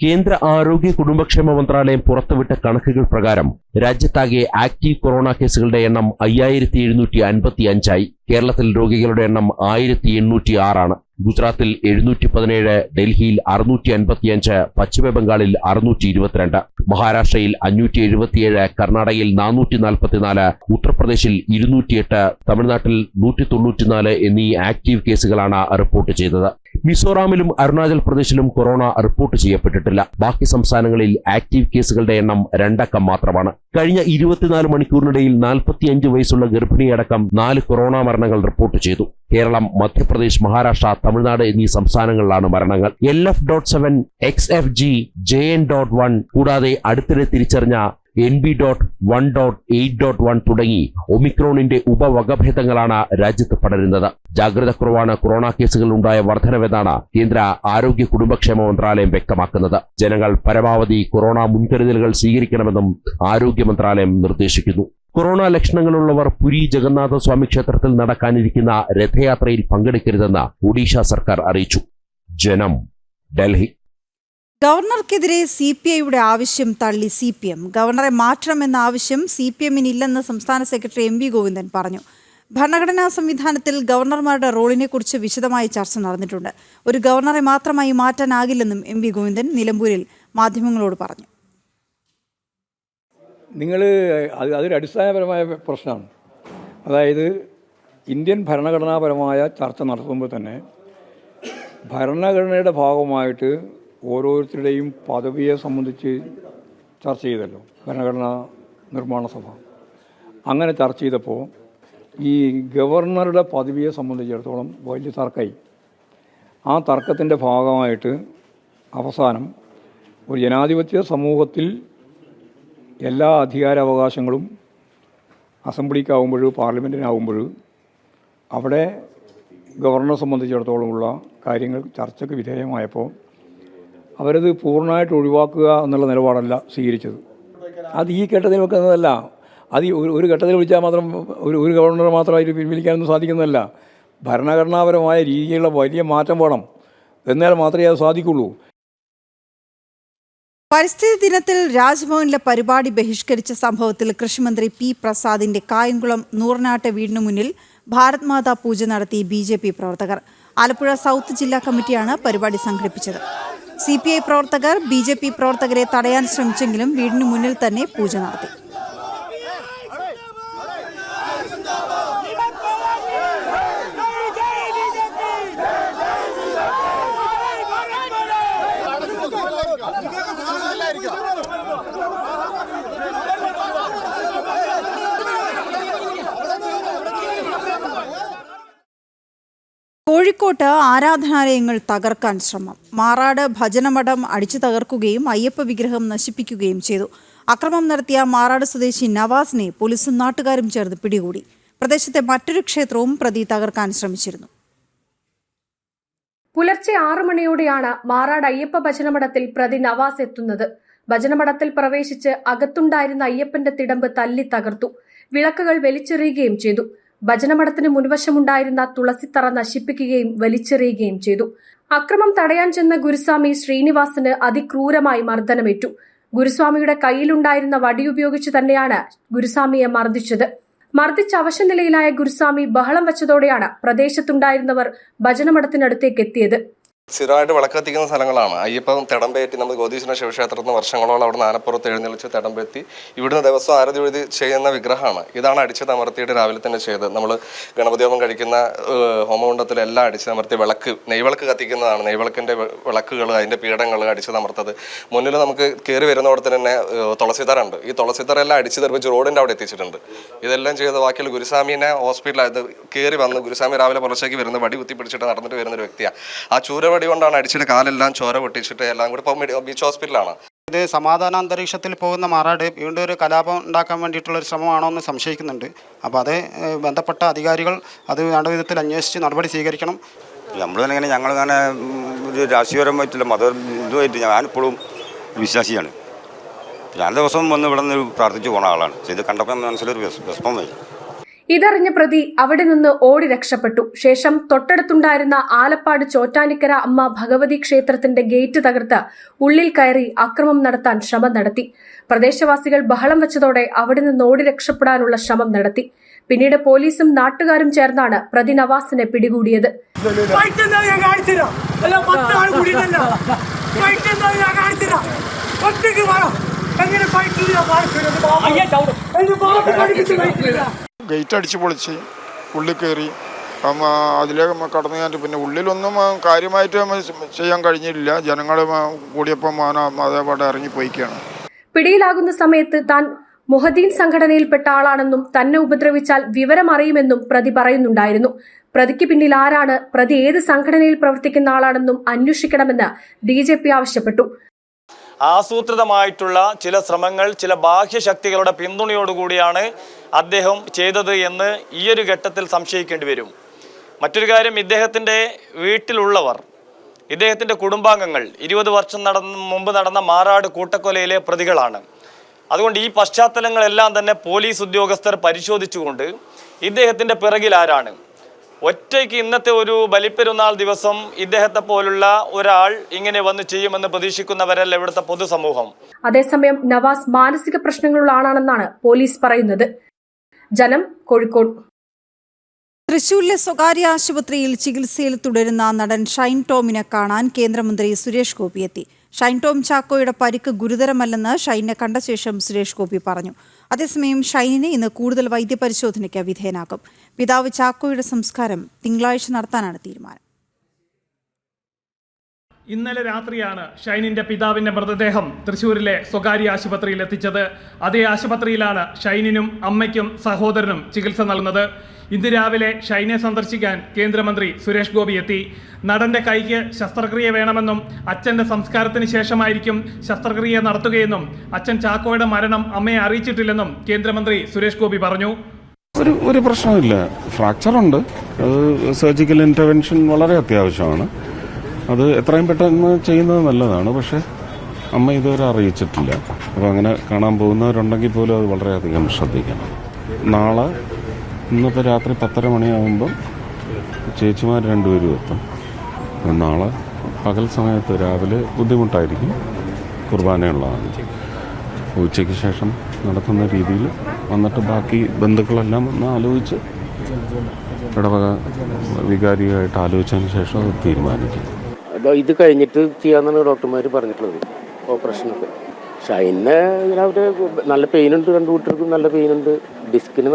S7: കേന്ദ്ര ആരോഗ്യ കുടുംബക്ഷേമ മന്ത്രാലയം പുറത്തുവിട്ട കണക്കുകൾ പ്രകാരം രാജ്യത്താകെ ആക്റ്റീവ് കൊറോണ കേസുകളുടെ എണ്ണം 5755ആയി. കേരളത്തിൽ രോഗികളുടെ എണ്ണം 1806 ഗുജറാത്തിൽ 717, ഡൽഹിയിൽ 655, പശ്ചിമ ബംഗാളിൽ 622, മഹാരാഷ്ട്രയിൽ 577, കർണാടകയിൽ 444, ഉത്തർപ്രദേശിൽ 208, തമിഴ്നാട്ടിൽ 194 എന്നീ ആക്റ്റീവ് കേസുകളാണ് റിപ്പോർട്ട് ചെയ്തത്. മിസോറാമിലും അരുണാചൽ പ്രദേശിലും കൊറോണ റിപ്പോർട്ട് ചെയ്യപ്പെട്ടിട്ടില്ല. ബാക്കി സംസ്ഥാനങ്ങളിൽ ആക്റ്റീവ് കേസുകളുടെ എണ്ണം 2 അക്കം മാത്രമാണ്. കഴിഞ്ഞ 24 മണിക്കൂറിനിടയിൽ 45 വയസ്സുള്ള ഗർഭിണിയടക്കം 4 കൊറോണ മരണങ്ങൾ റിപ്പോർട്ട് ചെയ്തു. കേരളം, മധ്യപ്രദേശ്, മഹാരാഷ്ട്ര, തമിഴ്നാട് എന്നീ സംസ്ഥാനങ്ങളിലാണ് മരണങ്ങൾ. LF.7, XFG, JN.1 കൂടാതെ അടുത്തിടെ തിരിച്ചറിഞ്ഞ NB.1.8.1 തുടങ്ങി ഒമിക്രോണിന്റെ ഉപവകഭേദങ്ങളാണ് രാജ്യത്ത് പടരുന്നത്. ജാഗ്രതക്കുറവാണ് കൊറോണ കേസുകൾ ഉണ്ടായ വർധനവെന്നാണ് കേന്ദ്ര ആരോഗ്യ കുടുംബക്ഷേമ മന്ത്രാലയം വ്യക്തമാക്കുന്നത്. ജനങ്ങൾ പരമാവധി കൊറോണ മുൻകരുതലുകൾ സ്വീകരിക്കണമെന്നും ആരോഗ്യ മന്ത്രാലയം നിർദ്ദേശിക്കുന്നു. കൊറോണ ലക്ഷണങ്ങളുള്ളവർ പുരി ജഗന്നാഥ സ്വാമി ക്ഷേത്രത്തിൽ നടക്കാനിരിക്കുന്ന രഥയാത്രയിൽ പങ്കെടുക്കരുതെന്ന് ഒഡീഷ സർക്കാർ അറിയിച്ചു. ജനം, ഡൽഹി.
S1: ഗവർണർക്കെതിരെ CPIയുടെ ആവശ്യം തള്ളി CPM. ഗവർണറെ മാറ്റണമെന്ന ആവശ്യം CPMനില്ലെന്ന് സംസ്ഥാന സെക്രട്ടറി MV ഗോവിന്ദൻ പറഞ്ഞു. ഭരണഘടനാ സംവിധാനത്തിൽ ഗവർണർമാരുടെ റോളിനെക്കുറിച്ച് വിശദമായ ചർച്ച നടന്നിട്ടുണ്ട്. ഒരു ഗവർണറെ മാത്രമായി മാറ്റാനാകില്ലെന്നും MV ഗോവിന്ദൻ നിലമ്പൂരിൽ മാധ്യമങ്ങളോട് പറഞ്ഞു.
S8: അതൊരു അടിസ്ഥാനപരമായ പ്രശ്നമാണ്. അതായത് ഇന്ത്യൻ ഭരണഘടനാപരമായ ചർച്ച നടത്തുമ്പോൾ തന്നെ ഭരണഘടനയുടെ ഭാഗമായിട്ട് ഓരോരുത്തരുടെയും പദവിയെ സംബന്ധിച്ച് ചർച്ച ചെയ്തല്ലോ ഭരണഘടനാ നിർമ്മാണ സഭ. അങ്ങനെ ചർച്ച ചെയ്തപ്പോൾ ഈ ഗവർണറുടെ പദവിയെ സംബന്ധിച്ചിടത്തോളം വലിയ തർക്കമായി. ആ തർക്കത്തിൻ്റെ ഭാഗമായിട്ട് അവസാനം ഒരു ജനാധിപത്യ സമൂഹത്തിൽ എല്ലാ അധികാരാവകാശങ്ങളും അസംബ്ലിക്കാവുമ്പോൾ, പാർലമെൻറ്റിനാവുമ്പോൾ അവിടെ ഗവർണറെ സംബന്ധിച്ചിടത്തോളമുള്ള കാര്യങ്ങൾ ചർച്ചയ്ക്ക് വിധേയമായപ്പോൾ അവരത് പൂർണ്ണമായിട്ട് ഒഴിവാക്കുക എന്നുള്ള നിലപാടല്ല സ്വീകരിച്ചത്. അത് ഈ ഘട്ടത്തിൽ വെക്കുന്നതല്ല. അത് ഒരു ഘട്ടത്തിൽ വിളിച്ചാൽ മാത്രം ഒരു ഗവർണറെ മാത്രമായിട്ട് പിൻവലിക്കാനൊന്നും സാധിക്കുന്നതല്ല. ഭരണഘടനാപരമായ രീതിയിലുള്ള വലിയ മാറ്റം വേണം. എന്നാൽ മാത്രമേ അത് സാധിക്കുള്ളൂ.
S1: പരിസ്ഥിതി ദിനത്തിൽ രാജ്ഭവനിലെ പരിപാടി ബഹിഷ്കരിച്ച സംഭവത്തിൽ കൃഷിമന്ത്രി P. പ്രസാദിന്റെ കായംകുളം നൂറനാട്ട് വീടിനു മുന്നിൽ ഭാരത് മാതാ പൂജ നടത്തി BJP പ്രവർത്തകർ. ആലപ്പുഴ സൗത്ത് ജില്ലാ കമ്മിറ്റിയാണ് പരിപാടി സംഘടിപ്പിച്ചത്. CPI പ്രവർത്തകർ BJP പ്രവർത്തകരെ തടയാൻ ശ്രമിച്ചെങ്കിലും വീടിനു മുന്നിൽ തന്നെ പൂജ നടത്തി. കോഴിക്കോട്ട് ആരാധനാലയങ്ങൾ തകർക്കാൻ ശ്രമം. മാറാട് ഭജനമഠം അടിച്ചു തകർക്കുകയും അയ്യപ്പ വിഗ്രഹം നശിപ്പിക്കുകയും ചെയ്തു. അക്രമം നടത്തിയ മാറാട് സ്വദേശി നവാസിനെ പോലീസും നാട്ടുകാരും ചേർന്ന് പിടികൂടി. പ്രദേശത്തെ മറ്റൊരു ക്ഷേത്രവും പ്രതി തകർക്കാൻ ശ്രമിച്ചിരുന്നു.
S9: പുലർച്ചെ 6 മണിയോടെയാണ് മാറാട് അയ്യപ്പ ഭജനമഠത്തിൽ പ്രതി നവാസ് എത്തുന്നത്. ഭജനമഠത്തിൽ പ്രവേശിച്ച് അകത്തുണ്ടായിരുന്ന അയ്യപ്പന്റെ തിടമ്പ് തല്ലി തകർത്തു. വിളക്കുകൾ വലിച്ചെറിയുകയും ചെയ്തു. ഭജനമഠത്തിന് മുൻവശമുണ്ടായിരുന്ന തുളസിത്തറ നശിപ്പിക്കുകയും വലിച്ചെറിയുകയും ചെയ്തു. അക്രമം തടയാൻ ചെന്ന ഗുരുസ്വാമി ശ്രീനിവാസന് അതിക്രൂരമായി മർദ്ദനമേറ്റു. ഗുരുസ്വാമിയുടെ കയ്യിലുണ്ടായിരുന്ന വടിയുപയോഗിച്ച് തന്നെയാണ് ഗുരുസ്വാമിയെ മർദ്ദിച്ചത്. മർദ്ദിച്ച അവശനിലയിലായ ഗുരുസ്വാമി ബഹളം വെച്ചതോടെയാണ് പ്രദേശത്തുണ്ടായിരുന്നവർ ഭജനമഠത്തിനടുത്തേക്ക് എത്തിയത്.
S10: സ്ഥിരമായിട്ട് വിളക്ക് കത്തിക്കുന്ന സ്ഥലങ്ങളാണ്. അയ്യപ്പം തിടമ്പേറ്റി നമ്മൾ ഗോതീശ്വര ശിവക്ഷേത്രത്തിൽ നിന്ന് വർഷങ്ങളോളം അവിടെ ആനപ്പുറത്ത് എഴുന്നള്ളിച്ച് തിടമ്പെത്തി ഇവിടുന്ന് ദിവസം ആരതി എഴുതി ചെയ്യുന്ന വിഗ്രഹമാണ്. ഇതാണ് അടിച്ച് തമർത്തിയിട്ട് രാവിലെ തന്നെ ചെയ്ത് നമ്മൾ ഗണപതി ഹോമം കഴിക്കുന്ന ഹോമകുണ്ടത്തിലെല്ലാം അടിച്ച് തമർത്തി വിളക്ക് നെയ്വിളക്ക് കത്തിക്കുന്നതാണ്. നെയ്വിളക്കിൻ്റെ വിളക്കുകൾ അതിൻ്റെ പീഠങ്ങൾ അടിച്ച് തമർത്തത്. മുന്നിൽ നമുക്ക് കയറി വരുന്നോടത്ത് തന്നെ തുളസിത്തറ ഉണ്ട്. ഈ തുളസിത്തറ എല്ലാം അടിച്ച് തെറിപ്പിച്ച് റോഡിൻ്റെ അവിടെ എത്തിച്ചിട്ടുണ്ട്. ഇതെല്ലാം ചെയ്ത് ബാക്കിയുള്ള ഗുരുസ്വാമീനെ ഹോസ്പിറ്റലായത് കയറി വന്ന് ഗുരുസ്വാമി രാവിലെ പുറത്തേക്ക് വരുന്ന വടി കുത്തി പിടിച്ചിട്ട് നടന്നിട്ട് വരുന്നൊരു വ്യക്തിയാണ്. ആ ചൂരവടി കൊണ്ടാണ് അടിച്ചിട്ട് കാലെല്ലാം ചോര പൊട്ടിച്ചിട്ട് എല്ലാം കൂടി ഇപ്പോൾ ബീച്ച് ഹോസ്പിറ്റലാണ്.
S11: ഇത് സമാധാന അന്തരീക്ഷത്തിൽ പോകുന്ന മാറാട് വീണ്ടും ഒരു കലാപം ഉണ്ടാക്കാൻ വേണ്ടിയിട്ടുള്ളൊരു ശ്രമമാണോ എന്ന് സംശയിക്കുന്നുണ്ട്. അപ്പോൾ അത് ബന്ധപ്പെട്ട അധികാരികൾ അത് വേണ്ട വിധത്തിൽ അന്വേഷിച്ച് നടപടി സ്വീകരിക്കണം.
S12: നമ്മളിങ്ങനെ ഞങ്ങളിങ്ങനെ ഒരു രാഷ്ട്രീയപരമായിട്ടില്ല ഇതുമായിട്ട് ഞാനിപ്പോഴും വിശ്വാസിയാണ്. ഞാൻ ദിവസം വന്ന് ഇവിടെ നിന്ന് പ്രാർത്ഥിച്ചു പോകുന്ന ആളാണ്. ഇത് കണ്ടപ്പോൾ മനസ്സിലൊരു വിഷമമായി.
S9: ഇതറിഞ്ഞ പ്രതി അവിടെ നിന്ന് ഓടി രക്ഷപ്പെട്ടു. ശേഷം തൊട്ടടുത്തുണ്ടായിരുന്ന ആലപ്പാട് ചോറ്റാനിക്കര അമ്മ ഭഗവതി ക്ഷേത്രത്തിന്റെ ഗേറ്റ് തകർത്ത് ഉള്ളിൽ കയറി അക്രമം നടത്താൻ ശ്രമം നടത്തി. പ്രദേശവാസികൾ ബഹളം വെച്ചതോടെ അവിടെ നിന്ന് ഓടി രക്ഷപ്പെടാനുള്ള ശ്രമം നടത്തി. പിന്നീട് പോലീസും നാട്ടുകാരും ചേർന്നാണ് പ്രതി നവാസിനെ പിടികൂടിയത്.
S13: ഗേറ്റ് അടിച്ച് പൊളിച്ച് ഉള്ളിൽ കയറി അതിലേക്ക് കടന്നു കയറി. പിന്നെ ഉള്ളിലൊന്നും കാര്യമായിട്ട് ചെയ്യാൻ കഴിഞ്ഞില്ല. ജനങ്ങൾ കൂടിയപ്പോൾ അതേപാടെ ഇറങ്ങിപ്പോയിക്കാണ്.
S9: പിടിയിലാകുന്ന സമയത്ത് താൻ മുഹദ്ദീൻ സംഘടനയിൽപ്പെട്ട ആളാണെന്നും തന്നെ ഉപദ്രവിച്ചാൽ വിവരം അറിയുമെന്നും പ്രതി പറയുന്നുണ്ടായിരുന്നു. പ്രതിക്ക് പിന്നിൽ ആരാണ്, പ്രതി ഏത് സംഘടനയിൽ പ്രവർത്തിക്കുന്ന ആളാണെന്നും അന്വേഷിക്കണമെന്ന് DGP ആവശ്യപ്പെട്ടു.
S14: ആസൂത്രിതമായിട്ടുള്ള ചില ശ്രമങ്ങൾ ചില ബാഹ്യശക്തികളുടെ പിന്തുണയോടുകൂടിയാണ് അദ്ദേഹം ചെയ്തത് എന്ന് ഈയൊരു ഘട്ടത്തിൽ സംശയിക്കേണ്ടി വരും. മറ്റൊരു കാര്യം, ഇദ്ദേഹത്തിൻ്റെ വീട്ടിലുള്ളവർ, ഇദ്ദേഹത്തിൻ്റെ കുടുംബാംഗങ്ങൾ 20 വർഷം മുമ്പ് നടന്ന മാറാട് കൂട്ടക്കൊലയിലെ പ്രതികളാണ്. അതുകൊണ്ട് ഈ പശ്ചാത്തലങ്ങളെല്ലാം തന്നെ പോലീസ് ഉദ്യോഗസ്ഥർ പരിശോധിച്ചുകൊണ്ട് ഇദ്ദേഹത്തിൻ്റെ പിറകിൽ ആരാണ്, ഒറ്റയ്ക്ക് ഇന്നത്തെ ഒരു ബലിപ്പെരുന്നാൾ ദിവസം ഇദ്ദേഹത്തെ പോലുള്ള ഒരാൾ ഇങ്ങനെ വന്ന് ചെയ്യുമെന്ന് പ്രതീക്ഷിക്കുന്നവരല്ല ഇവിടുത്തെ പൊതുസമൂഹം.
S9: അതേസമയം നവാസ് മാനസിക പ്രശ്നങ്ങളുള്ള ആളാണെന്നാണ് പോലീസ് പറയുന്നത്. ജനം, കോഴിക്കോട്.
S1: തൃശൂരിലെ സ്വകാര്യ ആശുപത്രിയിൽ ചികിത്സയിൽ തുടരുന്ന നടൻ ഷൈൻ ടോമിനെ കാണാൻ കേന്ദ്രമന്ത്രി സുരേഷ് ഗോപി എത്തി. ഷൈൻ ടോം ചാക്കോയുടെ പരിക്ക് ഗുരുതരമല്ലെന്ന് ഷൈനെ കണ്ട ശേഷം സുരേഷ് ഗോപി പറഞ്ഞു. അതേസമയം ഷൈനിനെ ഇന്ന് കൂടുതൽ വൈദ്യപരിശോധനയ്ക്ക് വിധേയനാക്കും. പിതാവ് ചാക്കോയുടെ സംസ്കാരം തിങ്കളാഴ്ച നടത്താനാണ് തീരുമാനം.
S15: ഇന്നലെ രാത്രിയാണ് ഷൈനിന്റെ പിതാവിന്റെ മൃതദേഹം തൃശൂരിലെ സ്വകാര്യ ആശുപത്രിയിൽ എത്തിച്ചത്. അതേ ആശുപത്രിയിലാണ് ഷൈനിനും അമ്മയ്ക്കും സഹോദരനും ചികിത്സ നൽകുന്നത്. ഇന്ന് രാവിലെ ഷൈനെ സന്ദർശിക്കാൻ കേന്ദ്രമന്ത്രി സുരേഷ് ഗോപി എത്തി. നടന്റെ കൈക്ക് ശസ്ത്രക്രിയ വേണമെന്നും അച്ഛന്റെ സംസ്കാരത്തിന് ശേഷമായിരിക്കും ശസ്ത്രക്രിയ നടത്തുകയെന്നും അച്ഛൻ ചാക്കോയുടെ മരണം അമ്മയെ അറിയിച്ചിട്ടില്ലെന്നും കേന്ദ്രമന്ത്രി സുരേഷ് ഗോപി പറഞ്ഞു.
S16: ഒരു പ്രശ്നമില്ല, ഫ്രാക്ചറുണ്ട്, അത് സർജിക്കൽ ഇൻ്റർവെൻഷൻ വളരെ അത്യാവശ്യമാണ്. അത് എത്രയും പെട്ടെന്ന് ചെയ്യുന്നത് നല്ലതാണ്. പക്ഷേ അമ്മ ഇതുവരെ അറിയിച്ചിട്ടില്ല. അപ്പോൾ അങ്ങനെ കാണാൻ പോകുന്നവരുണ്ടെങ്കിൽ പോലും അത് വളരെയധികം ശ്രദ്ധിക്കണം. നാളെ ഇന്നിപ്പോൾ രാത്രി 10:30 മണിയാകുമ്പം ചേച്ചിമാർ 2 പേരും എത്തും. നാളെ പകൽ സമയത്ത് രാവിലെ ബുദ്ധിമുട്ടായിരിക്കും, കുർബാനയുള്ളതാണ്. ഉച്ചയ്ക്ക് ശേഷം നടത്തുന്ന രീതിയിൽ വന്നിട്ട് ബാക്കി ബന്ധുക്കളെല്ലാം ഒന്ന് ആലോചിച്ച് ഇടവക വികാരിയായിട്ട് ആലോചിച്ചതിന് ശേഷം അത് തീരുമാനിക്കും.
S17: ഇത് കഴിഞ്ഞിട്ട് ചെയ്യാമെന്നാണ് ഡോക്ടർമാർ പറഞ്ഞിട്ടുള്ളത്, ഓപ്പറേഷനൊക്കെ. ഷൈനെ അവർ നല്ല പെയിനുണ്ട്, 2 കൂട്ടർക്കും നല്ല പെയിനുണ്ട്. ഡിസ്കിന്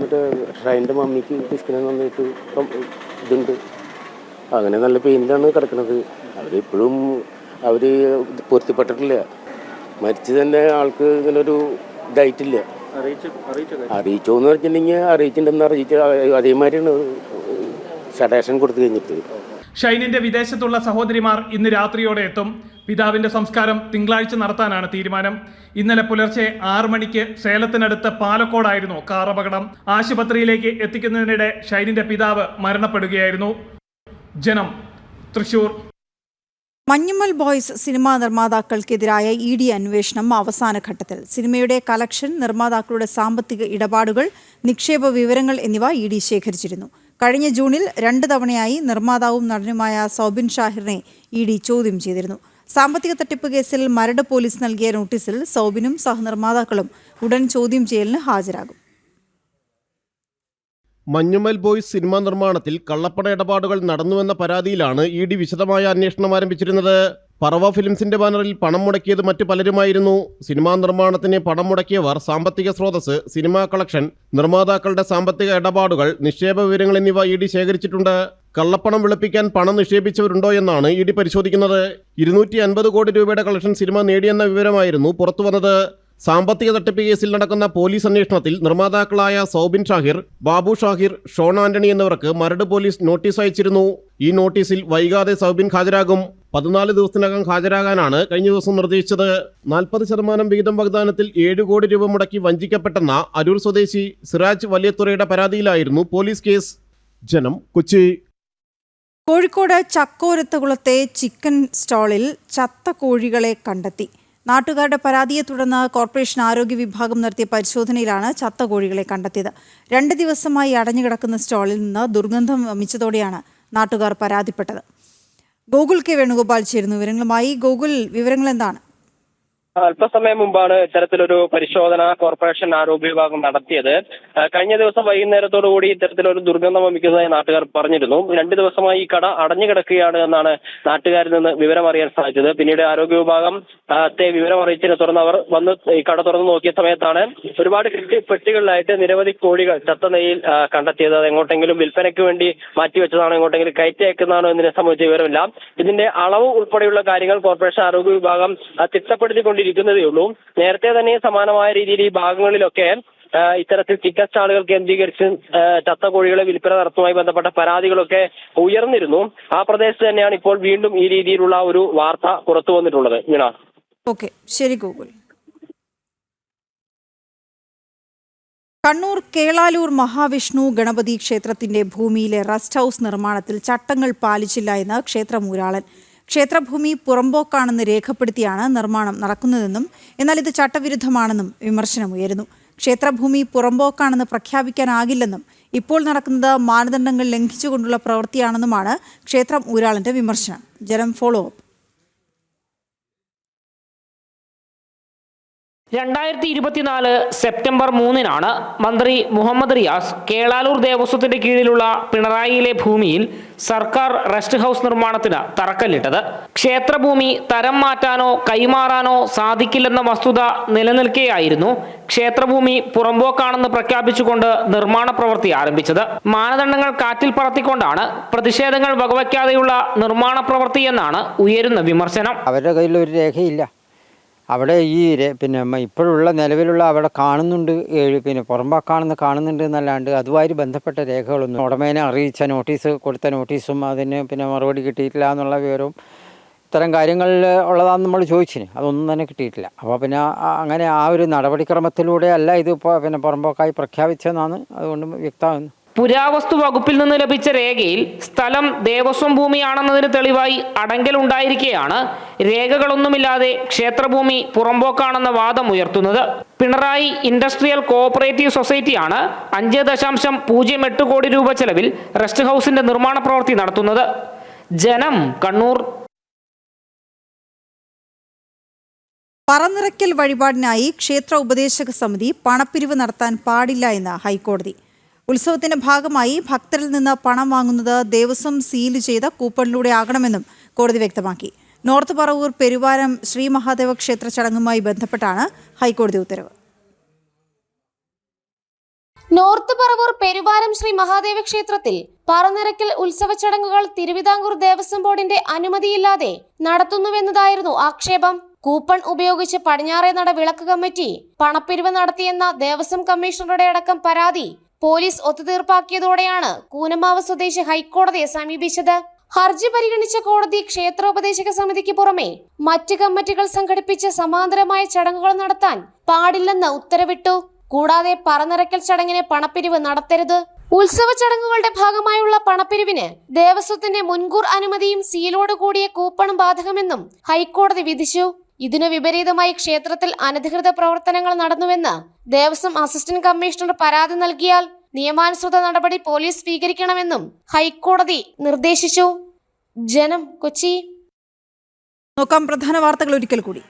S17: മറ്റേ ഷൈൻ്റെ മമ്മിക്ക് ഡിസ്കിന് നന്നായിട്ട് ഇതുണ്ട്. അങ്ങനെ നല്ല പെയിനിലാണ് കിടക്കുന്നത്. അവരിപ്പോഴും അവർ പൊരുത്തപ്പെട്ടിട്ടില്ല. മരിച്ചു തന്നെ ആൾക്ക് ഇങ്ങനെ ഒരു ഇതായിട്ടില്ല. അറിയിച്ചോ എന്ന് പറഞ്ഞിട്ടുണ്ടെങ്കിൽ അറിയിച്ചിട്ടുണ്ടെന്ന് അറിയിച്ച അതേമാതിരിയാണ് സഡേഷൻ കൊടുത്തു കഴിഞ്ഞിട്ട്.
S15: ഷൈനിന്റെ വിദേശത്തുള്ള സഹോദരിമാർ ഇന്ന് രാത്രിയോടെ എത്തും. പിതാവിന്റെ സംസ്കാരം തിങ്കളാഴ്ച നടത്താനാണ് തീരുമാനം. ഇന്നലെ പുലർച്ചെ 6 മണിക്ക് സേലത്തിനടുത്ത് പാലക്കോടായിരുന്നു കാർ അപകടം. ആശുപത്രിയിലേക്ക് എത്തിക്കുന്നതിനിടെ ഷൈനിന്റെ പിതാവ് മരണപ്പെടുകയായിരുന്നു. ജനം, തൃശൂർ.
S1: മഞ്ഞുമ്മൽ ബോയ്സ് സിനിമാ നിർമ്മാതാക്കൾക്കെതിരായ ED അന്വേഷണം അവസാന ഘട്ടത്തിൽ. സിനിമയുടെ കളക്ഷൻ, നിർമ്മാതാക്കളുടെ സാമ്പത്തിക ഇടപാടുകൾ, നിക്ഷേപ വിവരങ്ങൾ എന്നിവ ED ശേഖരിച്ചിരുന്നു. കഴിഞ്ഞ ജൂണിൽ 2 തവണയായി നിർമ്മാതാവും നടനുമായ സൗബിൻ ഷാഹിറിനെ ED ചോദ്യം ചെയ്തിരുന്നു. സാമ്പത്തിക തട്ടിപ്പ് കേസിൽ മരട് പോലീസ് നൽകിയ നോട്ടീസിൽ സൗബിനും സഹനിർമ്മാതാക്കളും ഉടൻ ചോദ്യം ചെയ്യലിന് ഹാജരാകും.
S6: മഞ്ഞുമ്മൽ ബോയ്സ് സിനിമാ നിർമ്മാണത്തിൽ കള്ളപ്പണ ഇടപാടുകൾ നടന്നുവെന്ന പരാതിയിലാണ് ED വിശദമായ അന്വേഷണം ആരംഭിച്ചിരുന്നത്. പറവ ഫിലിംസിന്റെ ബാനറിൽ പണം മുടക്കിയത് മറ്റു പലരുമായിരുന്നു. സിനിമാ നിർമ്മാണത്തിന് പണം മുടക്കിയവർ, സാമ്പത്തിക സ്രോതസ്, സിനിമാ കളക്ഷൻ, നിർമ്മാതാക്കളുടെ സാമ്പത്തിക ഇടപാടുകൾ, നിക്ഷേപ വിവരങ്ങൾ എന്നിവ ED ശേഖരിച്ചിട്ടുണ്ട്. കള്ളപ്പണം വെളുപ്പിക്കാൻ പണം നിക്ഷേപിച്ചവരുണ്ടോ എന്നാണ് ED പരിശോധിക്കുന്നത്. 250 കോടി രൂപയുടെ കളക്ഷൻ സിനിമ നേടിയെന്ന വിവരമായിരുന്നു പുറത്തുവന്നത്. സാമ്പത്തിക തട്ടിപ്പ് കേസിൽ നടക്കുന്ന പോലീസ് അന്വേഷണത്തിൽ നിർമ്മാതാക്കളായ സൗബിൻ ഷാഹിർ, ബാബു ഷാഹിർ, ഷോൺ ആന്റണി എന്നിവർക്ക് മരട് പോലീസ് നോട്ടീസ് അയച്ചിരുന്നു. ഈ നോട്ടീസിൽ വൈകാതെ സൗബിൻ ഹാജരാകും. 14 ദിവസത്തിനകം ഹാജരാകാനാണ് കഴിഞ്ഞ ദിവസം നിർദ്ദേശിച്ചത്. 40% വിഹിതം വാഗ്ദാനത്തിൽ 7 കോടി രൂപ മുടക്കി വഞ്ചിക്കപ്പെട്ടെന്ന അരൂർ സ്വദേശി സിറാജ് വലിയത്തുറയുടെ പരാതിയിലായിരുന്നു പോലീസ് കേസ്. ജനം, കൊച്ചി.
S1: കോഴിക്കോട് ചക്കോരത്തുകുളത്തെ ചിക്കൻ സ്റ്റാളിൽ ചത്ത കോഴികളെ കണ്ടെത്തി. നാട്ടുകാരുടെ പരാതിയെ തുടർന്ന് കോർപ്പറേഷൻ ആരോഗ്യ വിഭാഗം നടത്തിയ പരിശോധനയിലാണ് ചത്ത കോഴികളെ കണ്ടെത്തിയത്. 2 ദിവസമായി അടഞ്ഞുകിടക്കുന്ന സ്റ്റാളിൽ നിന്ന് ദുർഗന്ധം വമിച്ചതോടെയാണ് നാട്ടുകാർ പരാതിപ്പെട്ടത്. ഗോകുൽ കെ വേണുഗോപാൽ ചേരുന്നു വിവരങ്ങളുമായി. ഗോകുൽ, വിവരങ്ങൾ എന്താണ്?
S18: അല്പസമയം മുമ്പാണ് ഇത്തരത്തിലൊരു പരിശോധന കോർപ്പറേഷൻ ആരോഗ്യ വിഭാഗം നടത്തിയത്. കഴിഞ്ഞ ദിവസം വൈകുന്നേരത്തോടുകൂടി ഇത്തരത്തിലൊരു ദുർഗന്ധം വമിക്കുന്നതായി നാട്ടുകാർ പറഞ്ഞിരുന്നു. 2 ദിവസമായി ഈ കട അടഞ്ഞു കിടക്കുകയാണ് എന്നാണ് നാട്ടുകാരിൽ നിന്ന് വിവരം അറിയാൻ സാധിച്ചത്. പിന്നീട് ആരോഗ്യ വിഭാഗം വിവരം അറിയിച്ചതിനെ തുടർന്ന് അവർ വന്ന് ഈ കട തുറന്നു നോക്കിയ സമയത്താണ് ഒരുപാട് പെട്ടികളിലായിട്ട് നിരവധി കോഴികൾ ചത്ത നെയ്യിൽ കണ്ടെത്തിയത്. അത് എങ്ങോട്ടെങ്കിലും വിൽപ്പനയ്ക്ക് വേണ്ടി മാറ്റിവെച്ചതാണോ, എങ്ങോട്ടെങ്കിലും കയറ്റി അയക്കുന്നതാണോ എന്നതിനെ സംബന്ധിച്ച വിവരമില്ല. ഇതിന്റെ അളവ് ഉൾപ്പെടെയുള്ള കാര്യങ്ങൾ കോർപ്പറേഷൻ ആരോഗ്യ വിഭാഗം തിട്ടപ്പെടുത്തിക്കൊണ്ടിരിക്കുന്നതേ ഉള്ളൂ. നേരത്തെ തന്നെ സമാനമായ രീതിയിൽ ഈ ഭാഗങ്ങളിലൊക്കെ ഇത്തരത്തിൽ ചിക്കൻ സ്റ്റാളുകൾ കേന്ദ്രീകരിച്ച് ചത്ത കോഴികളെ വിൽപ്പന നടത്തുന്നതുമായി ബന്ധപ്പെട്ട പരാതികളൊക്കെ ഉയർന്നിരുന്നു. ആ പ്രദേശത്ത് തന്നെയാണ് ഇപ്പോൾ വീണ്ടും ഈ രീതിയിലുള്ള ഒരു വാർത്ത പുറത്തു വന്നിട്ടുള്ളത്.
S1: ഓക്കെ, ശരി ഗോകുൽ. കണ്ണൂർ കേളാലൂർ മഹാവിഷ്ണു ഗണപതി ക്ഷേത്രത്തിന്റെ ഭൂമിയിലെ റെസ്റ്റ് ഹൌസ് നിർമ്മാണത്തിൽ ചട്ടങ്ങൾ പാലിച്ചില്ല എന്ന് ക്ഷേത്രമൂരാളൻ. ക്ഷേത്രഭൂമി പുറമ്പോക്കാണെന്ന് രേഖപ്പെടുത്തിയാണ് നിർമ്മാണം നടക്കുന്നതെന്നും എന്നാൽ ഇത് ചട്ടവിരുദ്ധമാണെന്നും വിമർശനമുയരുന്നു. ക്ഷേത്രഭൂമി പുറമ്പോക്കാണെന്ന് പ്രഖ്യാപിക്കാനാകില്ലെന്നും ഇപ്പോൾ നടക്കുന്നത് മാനദണ്ഡങ്ങൾ ലംഘിച്ചുകൊണ്ടുള്ള പ്രവൃത്തിയാണെന്നുമാണ് ക്ഷേത്രം ഊരാളന്റെ വിമർശനം. ജനം ഫോളോ അപ്പ്.
S19: 2024 സെപ്റ്റംബർ 3 മന്ത്രി മുഹമ്മദ് റിയാസ് കേളാലൂർ ദേവസ്വത്തിന്റെ കീഴിലുള്ള പിണറായിയിലെ ഭൂമിയിൽ സർക്കാർ റെസ്റ്റ് ഹൌസ് നിർമ്മാണത്തിന് തറക്കല്ലിട്ടത്. ക്ഷേത്രഭൂമി തരം മാറ്റാനോ കൈമാറാനോ സാധിക്കില്ലെന്ന വസ്തുത നിലനിൽക്കെയായിരുന്നു ക്ഷേത്രഭൂമി പുറമ്പോക്കാണെന്ന് പ്രഖ്യാപിച്ചുകൊണ്ട് നിർമ്മാണ പ്രവൃത്തി ആരംഭിച്ചത്. മാനദണ്ഡങ്ങൾ കാറ്റിൽ പറത്തിക്കൊണ്ടാണ് പ്രതിഷേധങ്ങൾ വകവയ്ക്കാതെയുള്ള നിർമ്മാണ പ്രവൃത്തി എന്നാണ് ഉയരുന്ന വിമർശനം.
S20: അവരുടെ കയ്യിൽ ഒരു രേഖയില്ല. അവിടെ ഈ ഇപ്പോഴുള്ള നിലവിലുള്ള അവിടെ കാണുന്നുണ്ട്, പുറമ്പാക്കാണെന്ന് കാണുന്നുണ്ട് എന്നല്ലാണ്ട് അതുമായി ബന്ധപ്പെട്ട രേഖകളൊന്നും ഉടമേനെ അറിയിച്ച കൊടുത്ത നോട്ടീസും അതിന് മറുപടി കിട്ടിയിട്ടില്ല എന്നുള്ള വിവരവും ഇത്തരം കാര്യങ്ങളിൽ ഉള്ളതാണെന്ന് നമ്മൾ ചോദിച്ചിന്. അതൊന്നും തന്നെ കിട്ടിയിട്ടില്ല. അപ്പോൾ അങ്ങനെ ആ ഒരു നടപടിക്രമത്തിലൂടെ അല്ല ഇത് പുറമ്പോക്കായി പ്രഖ്യാപിച്ചതെന്നാണ് അതുകൊണ്ട് വ്യക്തമാകുന്നു.
S19: പുരാവസ്തു വകുപ്പിൽ നിന്ന് ലഭിച്ച രേഖയിൽ സ്ഥലം ദേവസ്വം ഭൂമിയാണെന്നതിന് തെളിവായി അടങ്കലുണ്ടായിരിക്കെയാണ് രേഖകളൊന്നുമില്ലാതെ ക്ഷേത്രഭൂമി പുറമ്പോക്കാണെന്ന വാദം ഉയർത്തുന്നത്. പിണറായി ഇൻഡസ്ട്രിയൽ കോഓപ്പറേറ്റീവ് സൊസൈറ്റിയാണ് 5.08 കോടി രൂപ ചെലവിൽ റെസ്റ്റ് ഹൌസിന്റെ നിർമ്മാണ പ്രവൃത്തി നടത്തുന്നത്. ജനം, കണ്ണൂർ.
S1: പറനിറയ്ക്കൽ വഴിപാടിനായി ക്ഷേത്ര ഉപദേശക സമിതി പണപ്പിരിവ് നടത്താൻ പാടില്ല എന്ന് ഹൈക്കോടതി. ഉത്സവത്തിന്റെ ഭാഗമായി ഭക്തരിൽ നിന്ന് പണം വാങ്ങുന്നത് ദേവസ്വം സീൽ ചെയ്ത കൂപ്പണിലൂടെ ആകണമെന്നും കോടതി വ്യക്തമാക്കി. നോർത്ത് പറവൂർ പെരുവാരം ശ്രീ മഹാദേവ ക്ഷേത്ര ചടങ്ങുമായി ബന്ധപ്പെട്ടാണ് ഹൈക്കോടതി ഉത്തരവ്.
S21: നോർത്ത് പറവൂർ പെരുവാരം ശ്രീ മഹാദേവ ക്ഷേത്രത്തിൽ പറനിറയ്ക്കൽ ഉത്സവ ചടങ്ങുകൾ തിരുവിതാംകൂർ ദേവസ്വം ബോർഡിന്റെ അനുമതിയില്ലാതെ നടത്തുന്നുവെന്നതായിരുന്നു ആക്ഷേപം. കൂപ്പൺ ഉപയോഗിച്ച് പടിഞ്ഞാറേ നട വിളക്ക് കമ്മിറ്റി പണപ്പിരിവ് നടത്തിയെന്ന ദേവസ്വം കമ്മീഷണറുടെ അടക്കം പരാതി പോലീസ് ഒത്തുതീർപ്പാക്കിയതോടെയാണ് കൂനമാവ് സ്വദേശി ഹൈക്കോടതിയെ സമീപിച്ചത്. ഹർജി പരിഗണിച്ച കോടതി ക്ഷേത്രോപദേശക സമിതിക്ക് പുറമെ മറ്റ് കമ്മിറ്റികൾ സംഘടിപ്പിച്ച സമാന്തരമായ ചടങ്ങുകൾ നടത്താൻ പാടില്ലെന്ന് ഉത്തരവിട്ടു. കൂടാതെ പറനിറയ്ക്കൽ ചടങ്ങിന് പണപ്പിരിവ് നടത്തരുത്. ഉത്സവ ചടങ്ങുകളുടെ ഭാഗമായുള്ള പണപ്പിരിവിന് ദേവസ്വത്തിന്റെ മുൻകൂർ അനുമതിയും സീലോട് കൂടിയ കൂപ്പണും ബാധകമെന്നും ഹൈക്കോടതി വിധിച്ചു. ഇതിനു വിപരീതമായി ക്ഷേത്രത്തിൽ അനധികൃത പ്രവർത്തനങ്ങൾ നടന്നുവെന്ന് ദേവസ്വം അസിസ്റ്റന്റ് കമ്മീഷണർ പരാതി നൽകിയാൽ നിയമാനുസൃത നടപടി പോലീസ് സ്വീകരിക്കണമെന്നും ഹൈക്കോടതി നിർദ്ദേശിച്ചു. ജനം, കൊച്ചി.
S1: നോക്കാം പ്രധാന വാർത്തകൾ ഒരിക്കൽ കൂടി.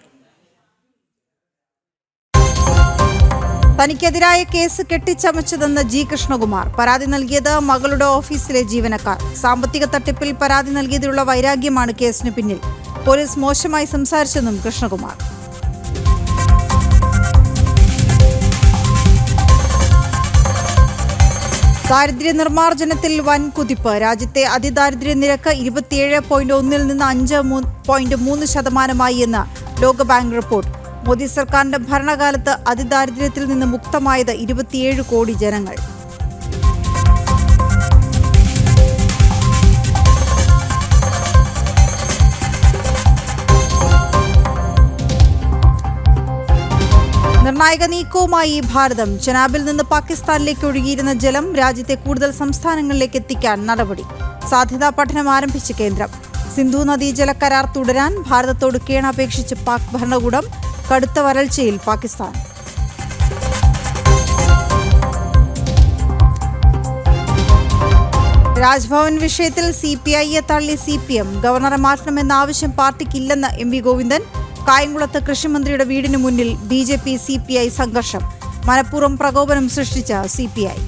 S1: തനിക്കെതിരായ കേസ് കെട്ടിച്ചമച്ചതെന്ന് ജി കൃഷ്ണകുമാർ. പരാതി നൽകിയത് മകളുടെ ഓഫീസിലെ ജീവനക്കാർ. സാമ്പത്തിക തട്ടിപ്പിൽ പരാതി നൽകിയതിലുള്ള വൈരാഗ്യമാണ് കേസിന് പിന്നിൽ. പോലീസ് മോശമായി സംസാരിച്ചെന്നും കൃഷ്ണകുമാർ. ദാരിദ്ര്യ നിർമ്മാർജ്ജനത്തിൽ വൻ കുതിപ്പ്. രാജ്യത്തെ അതിദാരിദ്ര്യ നിരക്ക് 27.1 നിന്ന് 5.3% എന്ന് ലോകബാങ്ക് റിപ്പോർട്ട്. മോദി സർക്കാരിന്റെ ഭരണകാലത്ത് അതിദാരിദ്ര്യത്തിൽ നിന്ന് മുക്തമായത് 27 കോടി ജനങ്ങൾ. നിർണായക നീക്കവുമായി ഭാരതം. ചെനാബിൽ നിന്ന് പാകിസ്ഥാനിലേക്ക് ഒഴുകിയിരുന്ന ജലം രാജ്യത്തെ കൂടുതൽ സംസ്ഥാനങ്ങളിലേക്ക് എത്തിക്കാൻ നടപടി. സാധ്യതാ പഠനം ആരംഭിച്ച കേന്ദ്രം. സിന്ധു നദീജല കരാർ തുടരാൻ ഭാരതത്തോട് കേണപേക്ഷിച്ച് പാക് ഭരണകൂടം. കടുത്ത വരൾച്ചയിൽ പാകിസ്ഥാൻ. രാജ്ഭവൻ വിഷയത്തിൽ CPIയെ തള്ളി CPM. ഗവർണറെ മാറ്റണമെന്ന ആവശ്യം പാർട്ടിക്കില്ലെന്ന് MV ഗോവിന്ദൻ. കായംകുളത്ത് കൃഷിമന്ത്രിയുടെ വീടിന് മുന്നിൽ BJP CPI സംഘർഷം. മനഃപൂർവ്വം പ്രകോപനം സൃഷ്ടിച്ച CPI.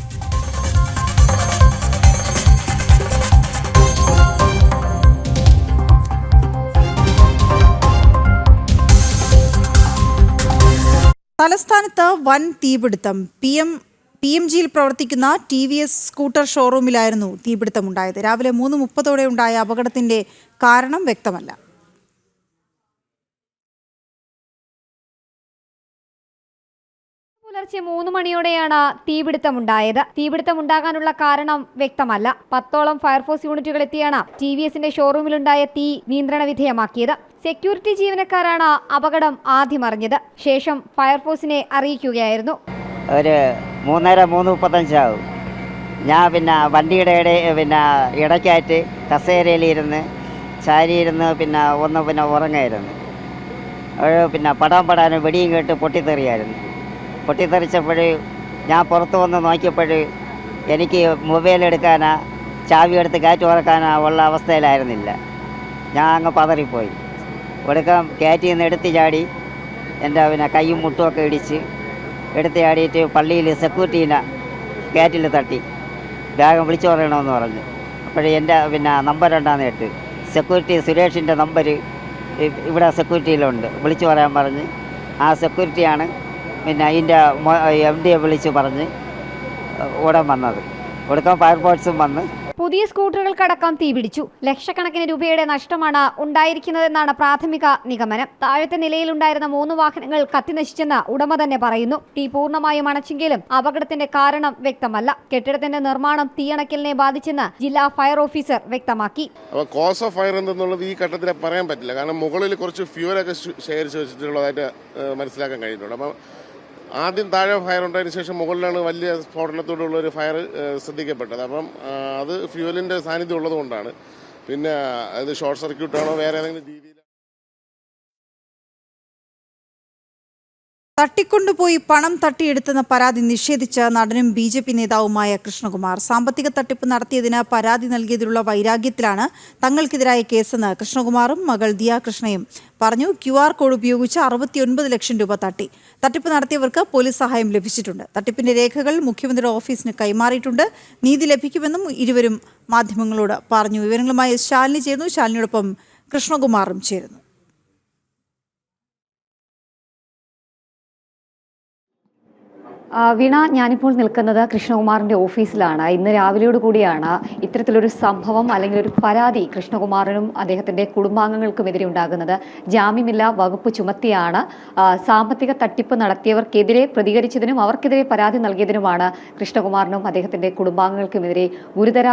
S1: തലസ്ഥാനത്ത് വൻ തീപിടുത്തം. PMGയിൽ പ്രവർത്തിക്കുന്ന TVS സ്കൂട്ടർ ഷോറൂമിലായിരുന്നു തീപിടുത്തമുണ്ടായത്. രാവിലെ 3:30 ഉണ്ടായ അപകടത്തിന്റെ കാരണം വ്യക്തമല്ല.
S2: പുലർച്ചെ 3 മണിയോടെയാണ് തീപിടുത്തമുണ്ടായത്. തീപിടുത്തമുണ്ടാകാനുള്ള കാരണം വ്യക്തമല്ല. 10ഓളം ഫയർഫോഴ്സ് യൂണിറ്റുകൾ എത്തിയാണ് TVSന്റെ ഷോറൂമിലുണ്ടായ തീ നിയന്ത്രണ വിധേയമാക്കിയത്. സെക്യൂരിറ്റി ജീവനക്കാരാണ് അപകടം ആദ്യം അറിഞ്ഞത്. ശേഷം ഫയർഫോഴ്സിനെ അറിയിക്കുകയായിരുന്നു.
S22: ഒരു 3:35 ഞാൻ വണ്ടിയുടെ ഇടയ്ക്കായിട്ട് കസേരയിലിരുന്ന് ചാരിയിരുന്ന് ഒന്ന് ഉറങ്ങായിരുന്നു. പടാൻ വെടിയും കേട്ട് പൊട്ടിത്തെറിയായിരുന്നു. പൊട്ടിത്തെറിച്ചപ്പോൾ ഞാൻ പുറത്ത് വന്ന് നോക്കിയപ്പോൾ എനിക്ക് മൊബൈൽ എടുക്കാനാ ചാവി എടുത്ത് കയറ്റി ഉറക്കാനാ ഉള്ള അവസ്ഥയിലായിരുന്നില്ല. ഞാൻ അങ്ങ് പതറിപ്പോയി. ഒടുക്കം കയറ്റിൽ നിന്ന് എടുത്ത് ചാടി എൻ്റെ കൈയും മുട്ടുമൊക്കെ ഇടിച്ച് എടുത്ത് ചാടിയിട്ട് പള്ളിയിൽ സെക്യൂരിറ്റീനെ കയറ്റിൽ തട്ടി വേഗം വിളിച്ചു പറയണമെന്ന് പറഞ്ഞു. അപ്പോഴേ എൻ്റെ നമ്പർ ഉണ്ടാകുന്ന കേട്ട് സെക്യൂരിറ്റി സുരേഷിൻ്റെ നമ്പർ ഇവിടെ സെക്യൂരിറ്റിയിലുണ്ട്, വിളിച്ചു പറയാൻ പറഞ്ഞ് ആ സെക്യൂരിറ്റിയാണ് ഇതിൻ്റെ MDയെ വിളിച്ച് പറഞ്ഞ് ഉടൻ വന്നത്. ഒടുക്കം ഫയർഫോഴ്സും വന്ന്
S2: പുതിയ സ്കൂട്ടറുകൾക്കടക്കം തീപിടിച്ചു. ലക്ഷക്കണക്കിന് രൂപയുടെ നഷ്ടമാണ് ഉണ്ടായിരിക്കുന്നതെന്നാണ് പ്രാഥമിക നിഗമനം. താഴത്തെ നിലയിലുണ്ടായിരുന്ന 3 വാഹനങ്ങൾ കത്തിനശിച്ചെന്ന് ഉടമ തന്നെ പറയുന്നു. തീ പൂർണ്ണമായും അണച്ചെങ്കിലും അപകടത്തിന്റെ കാരണം വ്യക്തമല്ല. കെട്ടിടത്തിന്റെ നിർമ്മാണം തീയണക്കലിനെ ബാധിച്ചെന്ന് ജില്ലാ ഫയർ ഓഫീസർ വ്യക്തമാക്കി.
S23: കോസ് ഓഫ് ഫയർ എന്തെന്നുള്ളത് ഈ ഘട്ടത്തിൽ പറയാൻ പറ്റില്ല. കാരണം മുകളിൽ കുറച്ച് ഫ്യൂലൊക്കെ ശേഖരിച്ച് വെച്ചിട്ടുള്ളതായിട്ട് മനസ്സിലാക്കാൻ കഴിഞ്ഞിട്ടുണ്ട്. അപ്പം ആദ്യം താഴെ ഫയർ ഉണ്ടായതിനു ശേഷം മുകളിലാണ് വലിയ സ്ഫോടനത്തോടുള്ള ഒരു ഫയർ ശ്രദ്ധിക്കപ്പെട്ടത്. അപ്പം അത് ഫ്യൂവലിൻ്റെ സാന്നിധ്യം ഉള്ളത് കൊണ്ടാണ്. പിന്നെ അത് ഷോർട്ട് സർക്യൂട്ടാണോ വേറെ ഏതെങ്കിലും രീതിയിൽ
S1: തട്ടിക്കൊണ്ടുപോയി പണം തട്ടിയെടുത്തെന്ന പരാതി നിഷേധിച്ച നടനും BJP നേതാവുമായ കൃഷ്ണകുമാർ. സാമ്പത്തിക തട്ടിപ്പ് നടത്തിയതിന് പരാതി നൽകിയതിലുള്ള വൈരാഗ്യത്തിലാണ് തങ്ങൾക്കെതിരായ കേസെന്ന് കൃഷ്ണകുമാറും മകൾ ദിയ കൃഷ്ണയും പറഞ്ഞു. QR കോഡ് ഉപയോഗിച്ച് 69 ലക്ഷം രൂപ തട്ടി. തട്ടിപ്പ് നടത്തിയവർക്ക് പോലീസ് സഹായം ലഭിച്ചിട്ടുണ്ട്. തട്ടിപ്പിന്റെ രേഖകൾ മുഖ്യമന്ത്രിയുടെ ഓഫീസിന് കൈമാറിയിട്ടുണ്ട്. നീതി ലഭിക്കുമെന്നും ഇരുവരും മാധ്യമങ്ങളോട് പറഞ്ഞു. വിവരങ്ങളുമായി ശാലിനി ചേരുന്നു. ശാലിനിയോടൊപ്പം കൃഷ്ണകുമാറും ചേരുന്നു.
S2: വീണ, ഞാനിപ്പോൾ നിൽക്കുന്നത് കൃഷ്ണകുമാറിന്റെ ഓഫീസിലാണ്. ഇന്ന് രാവിലെയോട് കൂടിയാണ് ഇത്തരത്തിലൊരു സംഭവം അല്ലെങ്കിൽ ഒരു പരാതി കൃഷ്ണകുമാറിനും അദ്ദേഹത്തിന്റെ കുടുംബാംഗങ്ങൾക്കുമെതിരെ ഉണ്ടാകുന്നത്. ജാമ്യമില്ലാ വകുപ്പ് ചുമത്തിയാണ് സാമ്പത്തിക തട്ടിപ്പ് നടത്തിയവർക്കെതിരെ പ്രതികരിച്ചതിനും അവർക്കെതിരെ പരാതി നൽകിയതിനുമാണ് കൃഷ്ണകുമാറിനും അദ്ദേഹത്തിന്റെ കുടുംബാംഗങ്ങൾക്കുമെതിരെ ഗുരുതര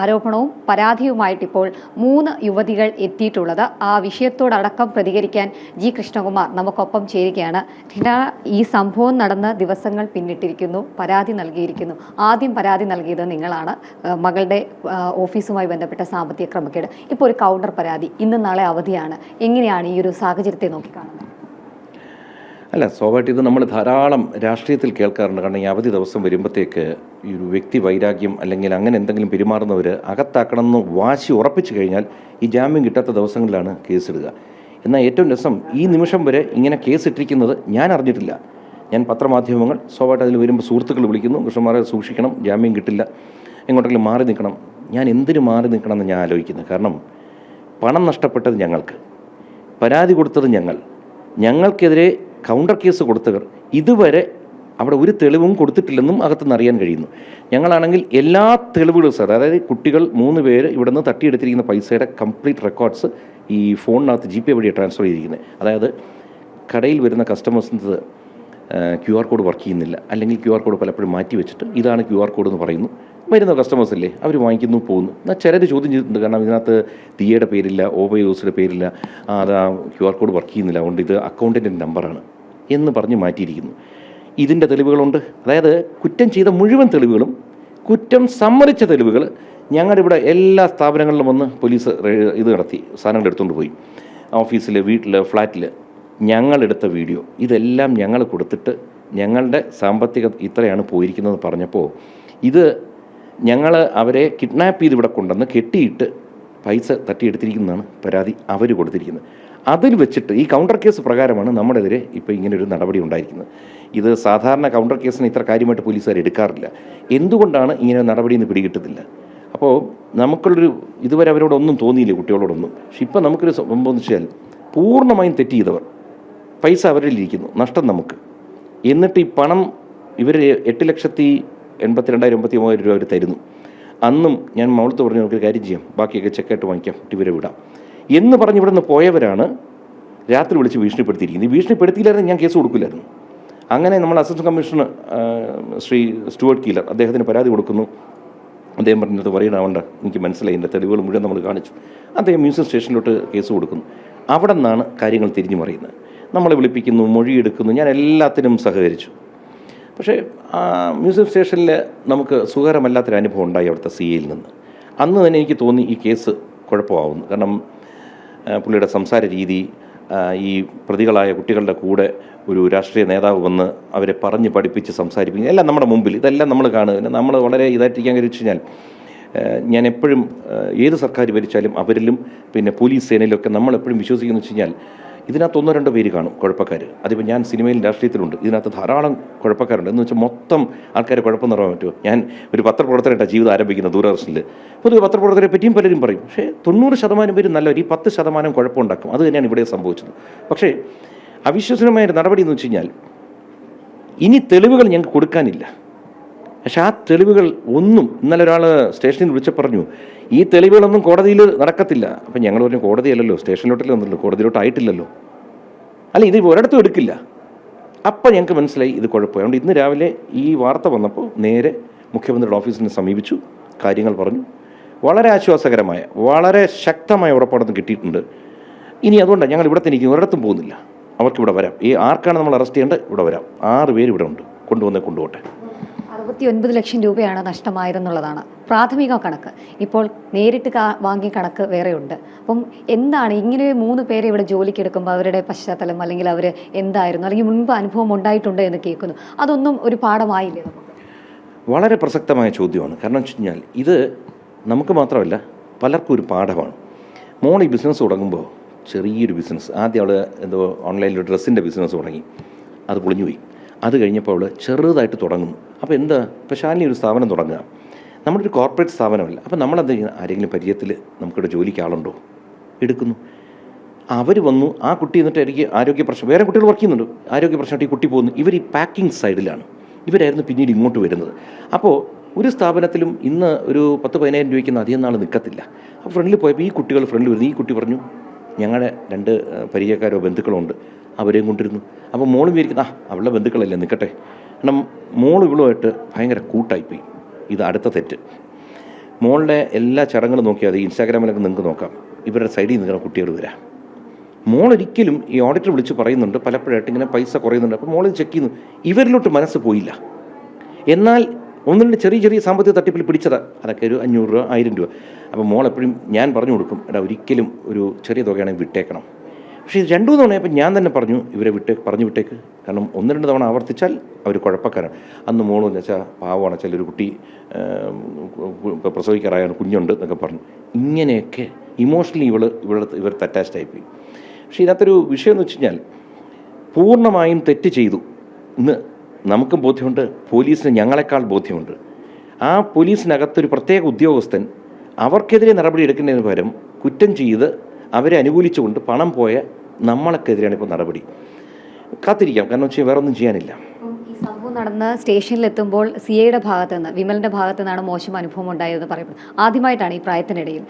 S2: ആരോപണവും പരാതിയുമായിട്ട് ഇപ്പോൾ 3 യുവതികൾ എത്തിയിട്ടുള്ളത്. ആ വിഷയത്തോടടക്കം പ്രതികരിക്കാൻ G. കൃഷ്ണകുമാർ നമുക്കൊപ്പം ചേരുകയാണ്. ഈ സംഭവം നടന്ന ദിവസങ്ങൾ പിന്നിട്ടിരിക്കുന്നു, പരാതി നൽകിയിരിക്കുന്നു. ആദ്യം പരാതി നൽകിയത് നിങ്ങളാണ്, മകളുടെ ഓഫീസുമായി ബന്ധപ്പെട്ട സാമ്പത്തിക ക്രമക്കേട്. ഇപ്പോൾ ഒരു കൗണ്ടർ പരാതി, ഇന്ന് നാളെ അവധിയാണ്. എങ്ങനെയാണ് ഈ ഒരു സാഹചര്യത്തെ നോക്കിക്കാണുന്നത്?
S24: അല്ല, സ്വാഭാവികമായിട്ട് ഇത് നമ്മൾ ധാരാളം രാഷ്ട്രീയത്തിൽ കേൾക്കാറുണ്ട്. കാരണം ഈ അവധി ദിവസം വരുമ്പോഴത്തേക്ക് ഈ ഒരു വ്യക്തി വൈരാഗ്യം അല്ലെങ്കിൽ അങ്ങനെ എന്തെങ്കിലും പെരുമാറുന്നവർ അകത്താക്കണമെന്ന് വാശി ഉറപ്പിച്ചു കഴിഞ്ഞാൽ ഈ ജാമ്യം കിട്ടാത്ത ദിവസങ്ങളിലാണ് കേസിടുക. എന്നാൽ ഏറ്റവും രസം, ഈ നിമിഷം വരെ ഇങ്ങനെ കേസിട്ടിരിക്കുന്നത് ഞാൻ അറിഞ്ഞിട്ടില്ല. ഞാൻ പത്രമാധ്യമങ്ങൾ സ്വാഭാവികമായിട്ട് അതിൽ വരുമ്പോൾ സുഹൃത്തുക്കൾ വിളിക്കുന്നു, കൃഷ്ണകുമാറെ സൂക്ഷിക്കണം, ജാമ്യം കിട്ടില്ല, എങ്ങോട്ടെങ്കിലും മാറി നിൽക്കണം. ഞാൻ എന്തിനു മാറി നിൽക്കണം എന്ന് ഞാൻ ആലോചിക്കുന്നത്. കാരണം പണം നഷ്ടപ്പെട്ടത് ഞങ്ങൾക്ക്, പരാതി കൊടുത്തത് ഞങ്ങൾക്കെതിരെ കൗണ്ടർ കേസ് കൊടുത്തവർ ഇതുവരെ അവിടെ ഒരു തെളിവും കൊടുത്തിട്ടില്ലെന്നും അകത്തുനിന്ന് അറിയാൻ കഴിയുന്നു. ഞങ്ങളാണെങ്കിൽ എല്ലാ തെളിവുകളും സാർ, അതായത് കുട്ടികൾ 3 പേര് ഇവിടെ നിന്ന് തട്ടിയെടുത്തിരിക്കുന്ന പൈസയുടെ കംപ്ലീറ്റ് റെക്കോർഡ്സ് ഈ ഫോണിനകത്ത് GPay വഴിയാണ് ട്രാൻസ്ഫർ ചെയ്തിരിക്കുന്നത്. അതായത് കടയിൽ വരുന്ന കസ്റ്റമേഴ്സിന് QR കോഡ് വർക്ക് ചെയ്യുന്നില്ല, അല്ലെങ്കിൽ QR കോഡ് പലപ്പോഴും മാറ്റി വെച്ചിട്ട് ഇതാണ് QR കോഡ് എന്ന് പറയുന്നു. വരുന്ന കസ്റ്റമേഴ്സ് അല്ലേ, അവർ വാങ്ങിക്കുന്നു, പോകുന്നു. എന്നാൽ ചിലർ ചോദ്യം ചെയ്തിട്ടുണ്ട്. കാരണം ഇതിനകത്ത് ദിയയുടെ പേരില്ല, ഓബയോസിയുടെ പേരില്ല, അത് QR കോഡ് വർക്ക് ചെയ്യുന്നില്ല, അതുകൊണ്ട് ഇത് അക്കൗണ്ടിൻ്റെ നമ്പറാണ് എന്ന് പറഞ്ഞ് മാറ്റിയിരിക്കുന്നു. ഇതിൻ്റെ തെളിവുകളുണ്ട്. അതായത് കുറ്റം ചെയ്ത മുഴുവൻ തെളിവുകളും, കുറ്റം സമ്മതിച്ച തെളിവുകൾ ഞങ്ങളുടെ ഇവിടെ എല്ലാ സ്ഥാപനങ്ങളിലും വന്ന് പോലീസ് ഇത് നടത്തി, സാധനങ്ങൾ എടുത്തുകൊണ്ട് പോയി. ഓഫീസിൽ, വീട്ടിൽ, ഫ്ലാറ്റിൽ ഞങ്ങളെടുത്ത വീഡിയോ ഇതെല്ലാം ഞങ്ങൾ കൊടുത്തിട്ട് ഞങ്ങളുടെ സാമ്പത്തിക ഇത്രയാണ് പോയിരിക്കുന്നത് പറഞ്ഞപ്പോൾ ഇത് ഞങ്ങൾ അവരെ കിഡ്നാപ്പ് ചെയ്ത് ഇവിടെ കൊണ്ടുവന്ന് കെട്ടിയിട്ട് പൈസ തട്ടിയെടുത്തിരിക്കുന്നതാണ് പരാതി അവർ കൊടുത്തിരിക്കുന്നത്. അതിൽ വെച്ചിട്ട് ഈ കൗണ്ടർ കേസ് പ്രകാരമാണ് നമ്മുടെതിരെ ഇപ്പോൾ ഇങ്ങനൊരു നടപടി ഉണ്ടായിരിക്കുന്നത്. ഇത് സാധാരണ കൗണ്ടർ കേസിന് ഇത്ര കാര്യമായിട്ട് പോലീസുകാർ എടുക്കാറില്ല. എന്തുകൊണ്ടാണ് ഇങ്ങനെ നടപടി എന്ന് പിടികിട്ടത്തില്ല. അപ്പോൾ നമുക്കുള്ളൊരു ഇതുവരെ അവരോടൊന്നും തോന്നിയില്ല, കുട്ടികളോടൊന്നും. പക്ഷെ ഇപ്പം നമുക്കൊരു സംഭവം എന്ന് വെച്ചാൽ പൂർണ്ണമായും തെറ്റ് ചെയ്തവർ, പൈസ അവരിലിരിക്കുന്നു, നഷ്ടം നമുക്ക്. എന്നിട്ട് ഈ പണം ഇവർ 8,82,000-83,000 രൂപ അവർ തരുന്നു. അന്നും ഞാൻ മൗളത്ത് പറഞ്ഞു നമുക്കൊരു കാര്യം ചെയ്യാം, ബാക്കിയൊക്കെ ചെക്കായിട്ട് വാങ്ങിക്കാം, ഇവരെ വിടാം എന്ന് പറഞ്ഞ് ഇവിടെ നിന്ന് പോയവരാണ് രാത്രി വിളിച്ച് ഭീഷണിപ്പെടുത്തിയിരിക്കുന്നത്. ഈ ഭീഷണിപ്പെടുത്തിയില്ലായിരുന്നു ഞാൻ കേസ് കൊടുക്കില്ലായിരുന്നു. അങ്ങനെ നമ്മൾ assistant commissioner Shri Stuart Keeler അദ്ദേഹത്തിന് പരാതി കൊടുക്കുന്നു. അദ്ദേഹം പറഞ്ഞത് പറയണാവണ്ട, എനിക്ക് മനസ്സിലായി, എൻ്റെ തെളിവുകൾ മുഴുവൻ നമ്മൾ കാണിച്ചു. അദ്ദേഹം മ്യൂസിയം സ്റ്റേഷനിലോട്ട് കേസ് കൊടുക്കുന്നു. അവിടെ നിന്നാണ് കാര്യങ്ങൾ തിരിഞ്ഞു മറിയുന്നത്. നമ്മളെ വിളിപ്പിക്കുന്നു, മൊഴിയെടുക്കുന്നു. ഞാൻ എല്ലാത്തിനും സഹകരിച്ചു. പക്ഷേ മ്യൂസിയം സ്റ്റേഷനിൽ നമുക്ക് സുഖകരമല്ലാത്തൊരു അനുഭവം ഉണ്ടായി അവിടുത്തെ CIയിൽ നിന്ന്. അന്ന് തന്നെ എനിക്ക് തോന്നി ഈ കേസ് കുഴപ്പമാവുന്നു. കാരണം പുള്ളിയുടെ സംസാര രീതി, ഈ പ്രതികളായ കുട്ടികളുടെ കൂടെ ഒരു രാഷ്ട്രീയ നേതാവ് വന്ന് അവരെ പറഞ്ഞ് പഠിപ്പിച്ച് സംസാരിപ്പിക്കുക, എല്ലാം നമ്മുടെ മുമ്പിൽ, ഇതെല്ലാം നമ്മൾ കാണുക. നമ്മൾ വളരെ ഇതായിട്ടിരിക്കാൻ കഴിച്ചു കഴിഞ്ഞാൽ ഞാൻ എപ്പോഴും ഏത് സർക്കാർ ഭരിച്ചാലും അവരിലും പിന്നെ പോലീസ് സേനയിലൊക്കെ നമ്മളെപ്പോഴും വിശ്വസിക്കുന്നു വെച്ച് കഴിഞ്ഞാൽ ഇതിനകത്ത് 1-2 പേര് കാണും കുഴപ്പക്കാർ. അതിപ്പോൾ ഞാൻ സിനിമയിൽ രാഷ്ട്രീയത്തിലുണ്ട്, ഇതിനകത്ത് ധാരാളം കുഴപ്പക്കാരുണ്ട്. എന്ന് വെച്ചാൽ മൊത്തം ആൾക്കാരെ കുഴപ്പം നിറയാൻ പറ്റുമോ? ഞാൻ ഒരു പത്രപ്രവർത്തകരായിട്ടാണ് ജീവിതം ആരംഭിക്കുന്നത് ദൂരദർശനിൽ. പൊതുവെ പത്രപ്രവർത്തകരെ പറ്റിയും പലരും പറയും. പക്ഷേ 90% പേര് നല്ലവർ, ഈ 10% കുഴപ്പമുണ്ടാക്കും. അത് തന്നെയാണ് ഇവിടെ സംഭവിച്ചത്. പക്ഷേ അവിശ്വസനീയമായ നടപടി എന്ന് വെച്ച് കഴിഞ്ഞാൽ ഇനി തെളിവുകൾ ഞങ്ങൾക്ക് കൊടുക്കാനില്ല. പക്ഷെ ആ തെളിവുകൾ ഒന്നും, ഇന്നലെ ഒരാൾ സ്റ്റേഷനിൽ വിളിച്ച് പറഞ്ഞു ഈ തെളിവുകളൊന്നും കോടതിയിൽ നടക്കത്തില്ല. അപ്പം ഞങ്ങൾ പറഞ്ഞു കോടതിയല്ലല്ലോ, സ്റ്റേഷനിലോട്ടല്ലേ വന്നല്ലോ, കോടതിയിലോട്ട് ആയിട്ടില്ലല്ലോ. അല്ല, ഇത് ഒരിടത്തും എടുക്കില്ല. അപ്പം ഞങ്ങൾക്ക് മനസ്സിലായി ഇത് കുഴപ്പമാണ്. അതുകൊണ്ട് ഇന്ന് രാവിലെ ഈ വാർത്ത വന്നപ്പോൾ നേരെ മുഖ്യമന്ത്രിയുടെ ഓഫീസിനെ സമീപിച്ചു, കാര്യങ്ങൾ പറഞ്ഞു. വളരെ ആശ്വാസകരമായ, വളരെ ശക്തമായ ഉറപ്പാടൊന്നും കിട്ടിയിട്ടുണ്ട്. ഇനി അതുകൊണ്ടാണ് ഞങ്ങൾ ഇവിടെ തന്നെ ഇരിക്കുന്നു, ഒരിടത്തും പോകുന്നില്ല. അവർക്കിവിടെ വരാം. ഈ ആർക്കാണ് നമ്മൾ അറസ്റ്റ് ചെയ്യേണ്ടത് ഇവിടെ വരാം. 6 പേര് ഇവിടെ ഉണ്ട്, കൊണ്ടുപോട്ടെ.
S2: 69 ലക്ഷം രൂപയാണ് നഷ്ടമായതെന്നുള്ളതാണ് പ്രാഥമിക കണക്ക്. ഇപ്പോൾ നേരിട്ട് വാങ്ങിയ കണക്ക് വേറെയുണ്ട്. അപ്പം എന്താണ് ഇങ്ങനെ 3 പേരെ ഇവിടെ ജോലിക്ക് എടുക്കുമ്പോൾ അവരുടെ പശ്ചാത്തലം, അല്ലെങ്കിൽ അവർ എന്തായിരുന്നു, അല്ലെങ്കിൽ മുൻപ് അനുഭവം ഉണ്ടായിട്ടുണ്ട് എന്ന് കേൾക്കുന്നു. അതൊന്നും ഒരു പാഠമായില്ലേ നമുക്ക്?
S24: വളരെ പ്രസക്തമായ ചോദ്യമാണ്. കാരണം വെച്ച് കഴിഞ്ഞാൽ ഇത് നമുക്ക് മാത്രമല്ല പലർക്കും ഒരു പാഠമാണ്. മോൾ ഈ ബിസിനസ് തുടങ്ങുമ്പോൾ ചെറിയൊരു ബിസിനസ്, ആദ്യം അവൾ എന്തോ ഓൺലൈനിൽ ഡ്രസ്സിൻ്റെ ബിസിനസ് തുടങ്ങി, അത് പൊളിഞ്ഞുപോയി. അത് കഴിഞ്ഞപ്പോൾ അവൾ ചെറുതായിട്ട് തുടങ്ങുന്നു. അപ്പോൾ എന്താ, ഇപ്പോൾ ശാലിനി ഒരു സ്ഥാപനം തുടങ്ങുക, നമ്മുടെ ഒരു കോർപ്പറേറ്റ് സ്ഥാപനമല്ല. അപ്പോൾ നമ്മളെന്താ ചെയ്യുന്നത്, ആരെങ്കിലും പരിചയത്തിൽ നമുക്കിവിടെ ജോലിക്ക് ആളുണ്ടോ, എടുക്കുന്നു. അവർ വന്നു, ആ കുട്ടി എന്നിട്ട് എനിക്ക് ആരോഗ്യ പ്രശ്നം, വേറെ കുട്ടികൾ വർക്ക് ചെയ്യുന്നുണ്ട്, ആരോഗ്യ പ്രശ്നമായിട്ട് ഈ കുട്ടി പോകുന്നു. ഇവർ ഈ പാക്കിംഗ് സൈഡിലാണ്, ഇവരായിരുന്നു പിന്നീട് ഇങ്ങോട്ട് വരുന്നത്. അപ്പോൾ ഒരു സ്ഥാപനത്തിലും ഇന്ന് ഒരു 10-15 രൂപയ്ക്കൊന്നും അധികം നാൾ നിൽക്കത്തില്ല. അപ്പോൾ ഫ്രണ്ടിൽ പോയപ്പോൾ ഈ കുട്ടികൾ ഫ്രണ്ടിൽ വരുന്നു. ഈ കുട്ടി പറഞ്ഞു ഞങ്ങളുടെ 2 പരിചയക്കാരോ ബന്ധുക്കളോ ഉണ്ട്, അവരെയും കൊണ്ടിരുന്നു. അപ്പോൾ മോളും വിചാരിക്കുന്ന അവളുടെ ബന്ധുക്കളല്ലേ നിൽക്കട്ടെ. കാരണം മോൾ ഇവളുമായിട്ട് ഭയങ്കര കൂട്ടായിപ്പോയി. ഇത് അടുത്ത തെറ്റ്. മോളുടെ എല്ലാ ചടങ്ങുകളും നോക്കിയാൽ മതി, ഇൻസ്റ്റാഗ്രാമിലൊക്കെ നിങ്ങൾക്ക് നോക്കാം, ഇവരുടെ സൈഡിൽ നിൽക്കുന്ന കുട്ടികൾ വരാം. മോളൊരിക്കലും ഈ ഓഡിറ്റർ വിളിച്ച് പറയുന്നുണ്ട് പലപ്പോഴായിട്ട് ഇങ്ങനെ പൈസ കുറയുന്നുണ്ട്. അപ്പോൾ മോളിത് ചെക്ക് ചെയ്യുന്നു, ഇവരിലോട്ട് മനസ്സ് പോയില്ല. എന്നാൽ 1-2 ചെറിയ സാമ്പത്തിക തട്ടിപ്പിൽ പിടിച്ചതാണ്, അതൊക്കെ ഒരു 500 രൂപ 1000 രൂപ. അപ്പോൾ മോൾ എപ്പോഴും ഞാൻ പറഞ്ഞു കൊടുക്കും, എടാ ഒരിക്കലും ഒരു ചെറിയ തുകയാണെങ്കിൽ വിട്ടേക്കണം. പക്ഷേ ഇത് 2-3 തവണയപ്പോൾ ഞാൻ തന്നെ പറഞ്ഞു ഇവരെ പറഞ്ഞു വിട്ടേക്ക്, കാരണം 1-2 തവണ ആവർത്തിച്ചാൽ അവർ കുഴപ്പക്കാരാണ്. അന്ന് മോളെന്ന് വെച്ചാൽ പാവമാണ്, ചിലൊരു കുട്ടി ഇപ്പോൾ പ്രസവിക്കാറായാണ്, കുഞ്ഞുണ്ട് എന്നൊക്കെ പറഞ്ഞു. ഇങ്ങനെയൊക്കെ ഇമോഷണലി ഇവർ അറ്റാച്ച്ഡ് ആയിപ്പോയി. പക്ഷേ ഇതിനകത്തൊരു വിഷയം എന്ന് വെച്ച് കഴിഞ്ഞാൽ പൂർണ്ണമായും തെറ്റ് ചെയ്തു ഇന്ന് നമുക്കും ബോധ്യമുണ്ട്, പോലീസിന് ഞങ്ങളെക്കാൾ ബോധ്യമുണ്ട്. ആ പോലീസിനകത്തൊരു പ്രത്യേക ഉദ്യോഗസ്ഥൻ അവർക്കെതിരെ നടപടി എടുക്കുന്നതിന് പകരം കുറ്റം ചെയ്ത് അവരെ അനുകൂലിച്ചുകൊണ്ട് പണം പോയ നമ്മളൊക്കെതിരെയാണ് ഇപ്പോൾ നടപടി. കാത്തിരിക്കാം, കാരണം വെച്ചാൽ വേറെ ഒന്നും ചെയ്യാനില്ല.
S2: ഈ സംഭവം നടന്ന് സ്റ്റേഷനിലെത്തുമ്പോൾ CIയുടെ ഭാഗത്ത് നിന്ന്, വിമലിൻ്റെ ഭാഗത്തു നിന്നാണ് മോശം അനുഭവം ഉണ്ടായതെന്ന് പറയപ്പെടുന്നത്. ആദ്യമായിട്ടാണ് ഈ പ്രായത്തിനിടയിൽ.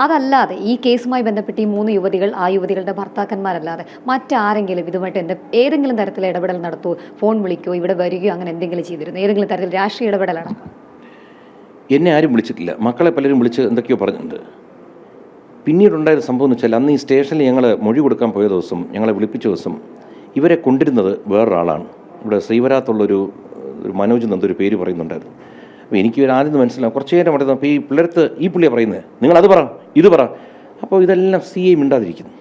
S2: അതല്ലാതെ ഈ കേസുമായി ബന്ധപ്പെട്ട് ഈ 3 യുവതികൾ, ആ യുവതികളുടെ ഭർത്താക്കന്മാരല്ലാതെ മറ്റാരെങ്കിലും ഇതുമായിട്ട് ഏതെങ്കിലും തരത്തിൽ ഇടപെടൽ നടത്തുമോ, ഫോൺ വിളിക്കുകയോ ഇവിടെ വരികയോ അങ്ങനെ എന്തെങ്കിലും ചെയ്തിരുന്നു? ഏതെങ്കിലും തരത്തിൽ രാഷ്ട്രീയ ഇടപെടലാണ്?
S24: എന്നെ ആരും വിളിച്ചിട്ടില്ല, മക്കളെ പലരും വിളിച്ച് എന്തൊക്കെയോ പറഞ്ഞിട്ടുണ്ട്. പിന്നീടുണ്ടായ സംഭവം എന്ന് വെച്ചാൽ അന്ന് ഈ സ്റ്റേഷനിൽ ഞങ്ങൾ മൊഴി കൊടുക്കാൻ പോയ ദിവസം, ഞങ്ങളെ വിളിപ്പിച്ച ദിവസം ഇവരെ കൊണ്ടിരുന്നത് വേറൊരാളാണ്. ഇവിടെ ശ്രീവരാത്തുള്ളൊരു മനോജ് എന്നൊരു പേര് പറയുന്നുണ്ടായിരുന്നു. അപ്പോൾ എനിക്ക് ആദ്യം മനസ്സിലാവും. കുറച്ച് നേരം അവിടെ അപ്പോൾ ഈ പിള്ളേർത്ത് ഈ പുള്ളിയാണ് പറയുന്നത്, നിങ്ങളത് പറ ഇത് പറ. അപ്പോൾ ഇതെല്ലാം CI മിണ്ടാതിരിക്കുന്നു.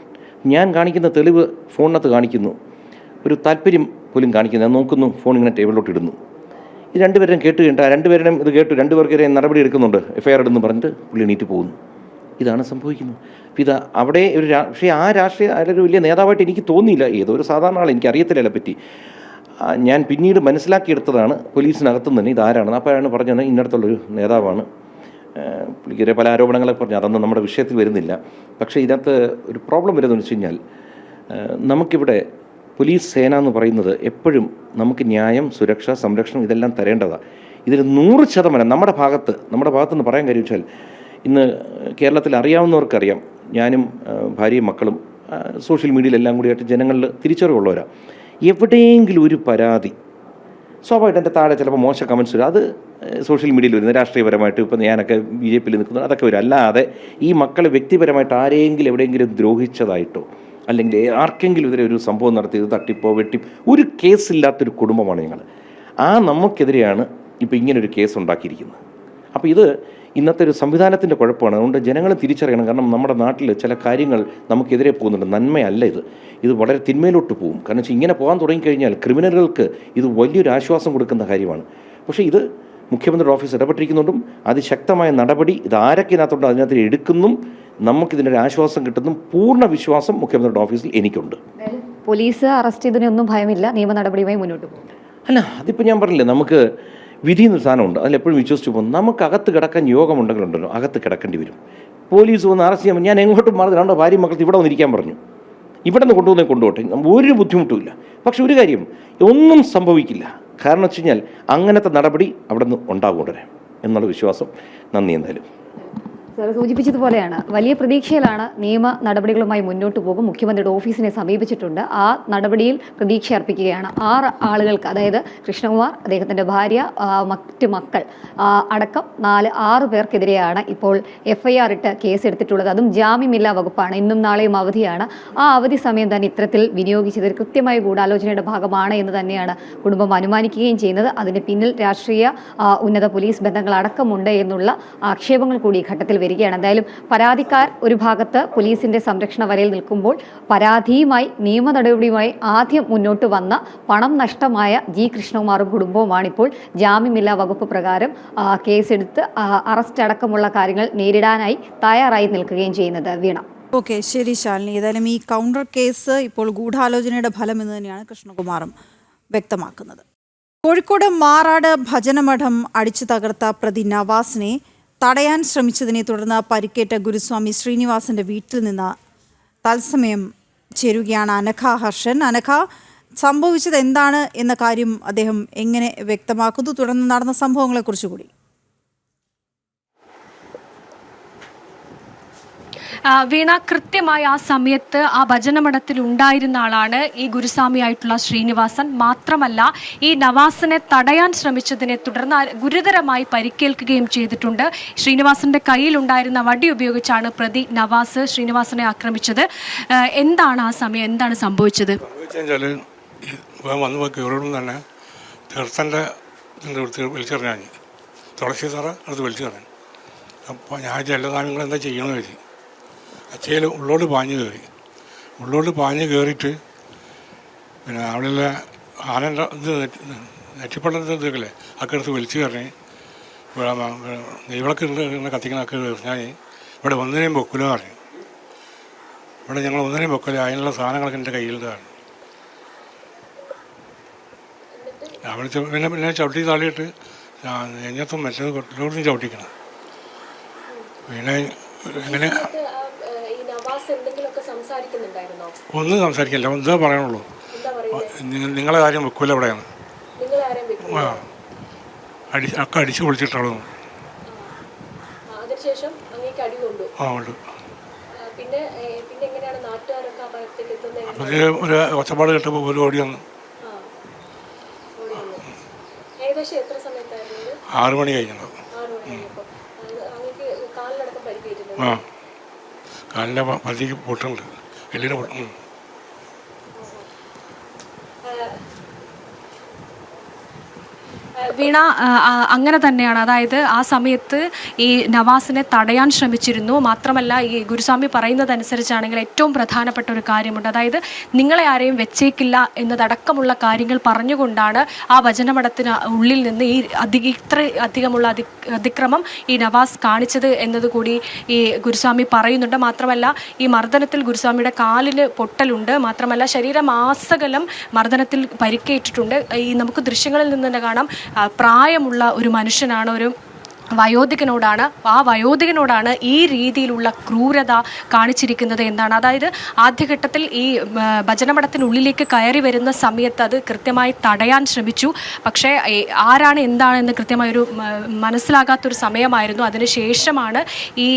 S24: ഞാൻ കാണിക്കുന്ന തെളിവ് ഫോണിനകത്ത് കാണിക്കുന്നു, ഒരു താല്പര്യം പോലും കാണിക്കുന്നു. ഞാൻ നോക്കുന്നു, ഫോൺ ഇങ്ങനെ ടേബിളിലോട്ട് ഇടുന്നു. ഈ രണ്ടുപേരും കേട്ട് കഴിഞ്ഞിട്ട് രണ്ടുപേരും ഇത് കേട്ടു, രണ്ടുപേർക്കെതിരെ നടപടി എടുക്കുന്നുണ്ട്, FIR ഇടുന്നു പറഞ്ഞിട്ട് പുള്ളി എണീറ്റ് പോകുന്നു. ഇതാണ് സംഭവിക്കുന്നത്. അപ്പോൾ ഇത് അവിടെ ഒരു പക്ഷേ ആ രാഷ്ട്രീയ ഒരു വലിയ നേതാവായിട്ട് എനിക്ക് തോന്നിയില്ല. ഏതോ ഒരു സാധാരണ ആൾ, എനിക്ക് അറിയത്തില്ല അതിനെപ്പറ്റി. ഞാൻ പിന്നീട് മനസ്സിലാക്കിയെടുത്തതാണ് പോലീസിനകത്തും തന്നെ ഇതാരാണെന്ന്. അപ്പോഴാണ് പറഞ്ഞത് ഇന്നടത്തുള്ളൊരു നേതാവാണ്. പുള്ളിക്കെതിരെ പല ആരോപണങ്ങളൊക്കെ പറഞ്ഞു, അതൊന്നും നമ്മുടെ വിഷയത്തിൽ വരുന്നില്ല. പക്ഷേ ഇതിനകത്ത് ഒരു പ്രോബ്ലം വരുന്നതെന്ന് വെച്ച് കഴിഞ്ഞാൽ നമുക്കിവിടെ പോലീസ് സേന എന്ന് പറയുന്നത് എപ്പോഴും നമുക്ക് ന്യായം, സുരക്ഷ, സംരക്ഷണം ഇതെല്ലാം തരേണ്ടതാണ്. ഇതിൽ 100% നമ്മുടെ ഭാഗത്തുനിന്ന് പറയാൻ കാര്യം വെച്ചാൽ ഇന്ന് കേരളത്തിൽ അറിയാവുന്നവർക്കറിയാം, ഞാനും ഭാര്യയും മക്കളും സോഷ്യൽ മീഡിയയിലെല്ലാം കൂടിയായിട്ട് ജനങ്ങളിൽ തിരിച്ചറിവുള്ളവരാണ്. എവിടെയെങ്കിലും ഒരു പരാതി സ്വാഭാവികമായിട്ട് എൻ്റെ താഴെ ചിലപ്പോൾ മോശം കമൻസ് വരും. അത് സോഷ്യൽ മീഡിയയിൽ വരുന്നത് രാഷ്ട്രീയപരമായിട്ട്, ഇപ്പോൾ ഞാനൊക്കെ BJP നിൽക്കുന്നത് അതൊക്കെ വരും. അല്ലാതെ ഈ മക്കളെ വ്യക്തിപരമായിട്ട് ആരെങ്കിലും എവിടെയെങ്കിലും ദ്രോഹിച്ചതായിട്ടോ അല്ലെങ്കിൽ ആർക്കെങ്കിലും ഇതിലെ ഒരു സംഭവം നടത്തിയത്, തട്ടിപ്പോ വെട്ടി, ഒരു കേസില്ലാത്തൊരു കുടുംബമാണ് ഞങ്ങൾ. നമുക്കെതിരെയാണ് ഇപ്പോൾ ഇങ്ങനൊരു കേസ് ഉണ്ടാക്കിയിരിക്കുന്നത്. അപ്പോൾ ഇത് ഇന്നത്തെ ഒരു സംവിധാനത്തിൻ്റെ കുഴപ്പമാണ്. അതുകൊണ്ട് ജനങ്ങൾ തിരിച്ചറിയണം. കാരണം നമ്മുടെ നാട്ടിൽ ചില കാര്യങ്ങൾ നമുക്കെതിരെ പോകുന്നുണ്ട്. നന്മയല്ല ഇത് വളരെ തിന്മയിലോട്ട് പോകും. കാരണം വെച്ചാൽ ഇങ്ങനെ പോകാൻ തുടങ്ങിക്കഴിഞ്ഞാൽ ക്രിമിനലുകൾക്ക് ഇത് വലിയൊരു ആശ്വാസം കൊടുക്കുന്ന കാര്യമാണ്. പക്ഷേ ഇത് മുഖ്യമന്ത്രിയുടെ ഓഫീസ് ഇടപെട്ടിരിക്കുന്നുണ്ടും അതിശക്തമായ നടപടി ഇത് ആരൊക്കെ ഇതിനകത്തുണ്ട് അതിനകത്ത് എടുക്കുന്നും നമുക്കിതിനൊരു ആശ്വാസം കിട്ടുന്നും പൂർണ്ണ വിശ്വാസം മുഖ്യമന്ത്രിയുടെ ഓഫീസിൽ എനിക്കുണ്ട്.
S2: പോലീസ് അറസ്റ്റ് ചെയ്തതിനൊന്നും ഭയമില്ല, നിയമ നടപടിയുമായി മുന്നോട്ട് പോകും.
S24: അല്ല, അതിപ്പോൾ ഞാൻ പറഞ്ഞില്ലേ, നമുക്ക് വിധി എന്നൊരു സാധനമുണ്ട്, അതിലെപ്പോഴും വിശ്വസിച്ച് പോകും. നമുക്ക് അകത്ത് കിടക്കാൻ യോഗമുണ്ടെങ്കിലുണ്ടല്ലോ, അകത്ത് കിടക്കേണ്ടി വരും. പോലീസ് വന്ന് അറസ്റ്റ് ചെയ്യാൻ ഞാൻ എങ്ങോട്ടും മാറി 2 ഭാര്യ മക്കൾക്ക് ഇവിടെ വന്നിരിക്കാൻ പറഞ്ഞു. ഇവിടെ നിന്ന് കൊണ്ടുപോട്ടെ, ഒരു ബുദ്ധിമുട്ടുമില്ല. പക്ഷെ ഒരു കാര്യം, ഒന്നും സംഭവിക്കില്ല. കാരണം വെച്ച് കഴിഞ്ഞാൽ അങ്ങനത്തെ നടപടി അവിടെ നിന്ന് ഉണ്ടാകുകൊണ്ടേ എന്നുള്ള വിശ്വാസം. നന്ദി. എന്തായാലും
S2: സാർ സൂചിപ്പിച്ചതുപോലെയാണ്, വലിയ പ്രതീക്ഷയിലാണ്. നിയമ നടപടികളുമായി മുന്നോട്ട് പോകും. മുഖ്യമന്ത്രിയുടെ ഓഫീസിനെ സമീപിച്ചിട്ടുണ്ട്. ആ നടപടിയിൽ പ്രതീക്ഷ അർപ്പിക്കുകയാണ്. 6 ആളുകൾക്ക്, അതായത് കൃഷ്ണകുമാർ, അദ്ദേഹത്തിൻ്റെ ഭാര്യ, മറ്റ് മക്കൾ അടക്കം 6 പേർക്കെതിരെയാണ് ഇപ്പോൾ FIR ഇട്ട് കേസെടുത്തിട്ടുള്ളത്. അതും ജാമ്യമില്ലാ വകുപ്പാണ്. ഇന്നും നാളെയും അവധിയാണ്. ആ അവധി സമയം തന്നെ ഇത്തരത്തിൽ വിനിയോഗിച്ചത് കൃത്യമായ ഗൂഢാലോചനയുടെ ഭാഗമാണ് എന്ന് തന്നെയാണ് കുടുംബം അനുമാനിക്കുകയും ചെയ്യുന്നത്. അതിന് പിന്നിൽ രാഷ്ട്രീയ ഉന്നത പോലീസ് ബന്ധങ്ങൾ അടക്കമുണ്ട് എന്നുള്ള ആക്ഷേപങ്ങൾ കൂടി ഘട്ടത്തിൽ വരികയാണ്. എന്തായാലും പരാതിക്കാർ ഒരു ഭാഗത്ത് പോലീസിന്റെ സംരക്ഷണ വലയിൽ നിൽക്കുമ്പോൾ പരാതിയുമായി നിയമ നടപടിയുമായി ആദ്യം മുന്നോട്ട് വന്ന പണം നഷ്ടമായ G കൃഷ്ണകുമാറും കുടുംബവുമാണ് ഇപ്പോൾ ജാമ്യമില്ലാ വകുപ്പ് പ്രകാരം കേസെടുത്ത് അറസ്റ്റ് അടക്കമുള്ള കാര്യങ്ങൾ നേരിടാനായി തയ്യാറായി നിൽക്കുകയും ചെയ്യുന്നത്. വീണ.
S1: ഓക്കെ, ശരി ശാലിനി. ഏതായാലും ഈ കൗണ്ടർ കേസ് ഇപ്പോൾ ഗൂഢാലോചനയുടെ ഫലം എന്ന് തന്നെയാണ് കൃഷ്ണകുമാറും വ്യക്തമാക്കുന്നത്. കോഴിക്കോട് മാറാട് ഭജനമഠം അടിച്ചു തകർത്ത പ്രതി നവാസിനെ തടയാൻ ശ്രമിച്ചതിനെ തുടർന്ന് പരിക്കേറ്റ ഗുരുസ്വാമി ശ്രീനിവാസന്റെ വീട്ടിൽ നിന്ന് തത്സമയം ചേരുകയാണ് അനഘ ഹർഷൻ. അനഘ, സംഭവിച്ചത് എന്താണ് എന്ന കാര്യം അദ്ദേഹം എങ്ങനെ വ്യക്തമാക്കുന്നു? തുടർന്ന് നടന്ന സംഭവങ്ങളെക്കുറിച്ച് കൂടി.
S9: വീണ, കൃത്യമായി ആ സമയത്ത് ആ ഭജനമഠത്തിൽ ഉണ്ടായിരുന്ന ആളാണ് ഈ ഗുരുസ്വാമിയായിട്ടുള്ള ശ്രീനിവാസൻ. മാത്രമല്ല, ഈ നവാസിനെ തടയാൻ ശ്രമിച്ചതിനെ തുടർന്ന് ഗുരുതരമായി പരിക്കേൽക്കുകയും ചെയ്തിട്ടുണ്ട്. ശ്രീനിവാസന്റെ കയ്യിലുണ്ടായിരുന്ന വടി ഉപയോഗിച്ചാണ് പ്രതി നവാസ് ശ്രീനിവാസനെ ആക്രമിച്ചത്. എന്താണ് ആ സമയം, എന്താണ് സംഭവിച്ചത്?
S3: വന്നു കയറോടും തന്നെ തീർത്ഥൻ്റെ വിളിച്ചറിഞ്ഞാൽ തുളസി സാറ് അടുത്ത് വിളിച്ചറിഞ്ഞു. അപ്പോൾ ഞാൻ ജലധാന്യങ്ങൾ എന്താ ചെയ്യണമെന്ന് വെച്ച് അച്ചയിൽ ഉള്ളോട്ട് പാഞ്ഞ് കയറിയിട്ട് പിന്നെ അവിടെയുള്ള ആനൻ്റെ ഇത് നെറ്റിപ്പള്ളത്തെ ഇതൊക്കെ ഒക്കെ എടുത്ത് വലിച്ചു കയറി നെയ്വിളക്ക് കത്തിക്കണൊക്കെ ഞാൻ ഇവിടെ ഒന്നിനെയും വെക്കില്ല പറഞ്ഞു. ഇവിടെ ഞങ്ങൾ ഒന്നിനെയും വെക്കില്ല, അതിനുള്ള സാധനങ്ങളൊക്കെ എൻ്റെ കയ്യിലാണ്. അവിടെ പിന്നെ ചവിട്ടി താളിയിട്ട് നെഞ്ഞത്തും മറ്റേത് കൊട്ടിലോട്ടും ചവിട്ടിക്കണം. പിന്നെ എങ്ങനെ ഒന്നും സംസാരിക്കില്ല, എന്താ പറയണുള്ളൂ, നിങ്ങളെ കാര്യം വെക്കൂല എവിടെയാണ് ഒക്കെ അടിച്ചു പൊളിച്ചിട്ടുള്ളൂ. ഉണ്ട്. അപ്പോൾ ഒരു ഒച്ചപ്പാട് കേട്ടപ്പോൾ പോലും ഓടി വന്നു. 6 മണി കഴിഞ്ഞിട്ടുണ്ടാവും. കാലിൻ്റെ പതിക്ക് പൊട്ടുണ്ട്, എല്ലിന് പൊട്ടും.
S9: വീണ, അങ്ങനെ തന്നെയാണ്. അതായത് ആ സമയത്ത് ഈ നവാസിനെ തടയാൻ ശ്രമിച്ചിരുന്നു. മാത്രമല്ല ഈ ഗുരുസ്വാമി പറയുന്നതനുസരിച്ചാണെങ്കിൽ ഏറ്റവും പ്രധാനപ്പെട്ട ഒരു കാര്യമുണ്ട്. അതായത് നിങ്ങളെ ആരെയും വെച്ചേക്കില്ല എന്നതടക്കമുള്ള കാര്യങ്ങൾ പറഞ്ഞുകൊണ്ടാണ് ആ വചനമഠത്തിന് ഉള്ളിൽ നിന്ന് ഈ ഇത്ര അധികമുള്ള അതിക്രമം ഈ നവാസ് കാണിച്ചത് എന്നതുകൂടി ഈ ഗുരുസ്വാമി പറയുന്നുണ്ട്. മാത്രമല്ല ഈ മർദ്ദനത്തിൽ ഗുരുസ്വാമിയുടെ കാലിന് പൊട്ടലുണ്ട്. മാത്രമല്ല ശരീരമാസകലം മർദ്ദനത്തിൽ പരിക്കേറ്റിട്ടുണ്ട്. ഈ നമുക്ക് ദൃശ്യങ്ങളിൽ നിന്ന് തന്നെ കാണാം, പ്രായമുള്ള ഒരു മനുഷ്യനാണ്, ഒരു വയോധികനോടാണ്, ആ വയോധികനോടാണ് ഈ രീതിയിലുള്ള ക്രൂരത കാണിച്ചിരിക്കുന്നത് എന്നാണ്. അതായത് ആദ്യഘട്ടത്തിൽ ഈ ഭജനമഠത്തിനുള്ളിലേക്ക് കയറി വരുന്ന സമയത്ത് അത് കൃത്യമായി തടയാൻ ശ്രമിച്ചു. പക്ഷേ ആരാണ് എന്താണെന്ന് കൃത്യമായൊരു മനസ്സിലാകാത്തൊരു സമയമായിരുന്നു. അതിനുശേഷമാണ് ഈ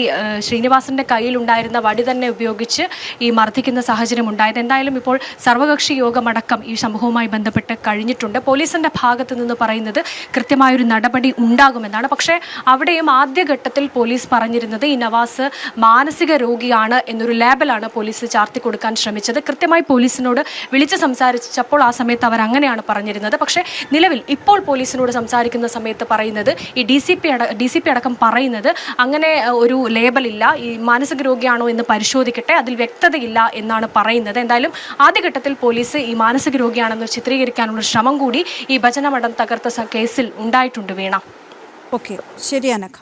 S9: ശ്രീനിവാസൻ്റെ കയ്യിലുണ്ടായിരുന്ന വടി തന്നെ ഉപയോഗിച്ച് ഈ മർദ്ദിക്കുന്ന സാഹചര്യം ഉണ്ടായത്. എന്തായാലും ഇപ്പോൾ സർവകക്ഷി യോഗമടക്കം ഈ സംഭവവുമായി ബന്ധപ്പെട്ട് കഴിഞ്ഞിട്ടുണ്ട്. പോലീസിൻ്റെ ഭാഗത്തു നിന്ന് പറയുന്നത് കൃത്യമായൊരു നടപടി ഉണ്ടാകുമെന്നാണ്. പക്ഷേ അവിടെയും ആദ്യഘട്ടത്തിൽ പോലീസ് പറഞ്ഞിരുന്നത് ഈ നവാസ് മാനസിക രോഗിയാണ് എന്നൊരു ലേബലാണ് പോലീസ് ചാർത്തി കൊടുക്കാൻ ശ്രമിച്ചത്. കൃത്യമായി പോലീസിനോട് വിളിച്ച് സംസാരിച്ചപ്പോൾ ആ സമയത്ത് അവർ അങ്ങനെയാണ് പറഞ്ഞിരുന്നത്. പക്ഷേ നിലവിൽ ഇപ്പോൾ പോലീസിനോട് സംസാരിക്കുന്ന സമയത്ത് പറയുന്നത് ഈ ഡി സി പി അടക്കം പറയുന്നത് അങ്ങനെ ഒരു ലേബലില്ല, ഈ മാനസിക രോഗിയാണോ എന്ന് പരിശോധിക്കട്ടെ, അതിൽ വ്യക്തതയില്ല എന്നാണ് പറയുന്നത്. എന്തായാലും ആദ്യഘട്ടത്തിൽ പോലീസ് ഈ മാനസിക രോഗിയാണെന്ന് ചിത്രീകരിക്കാനുള്ള ശ്രമം കൂടി ഈ ഭജനമഠം തകർത്ത കേസിൽ ഉണ്ടായിട്ടുണ്ട്. വീണ.
S1: ഓക്കെ, ശരി അനഘ.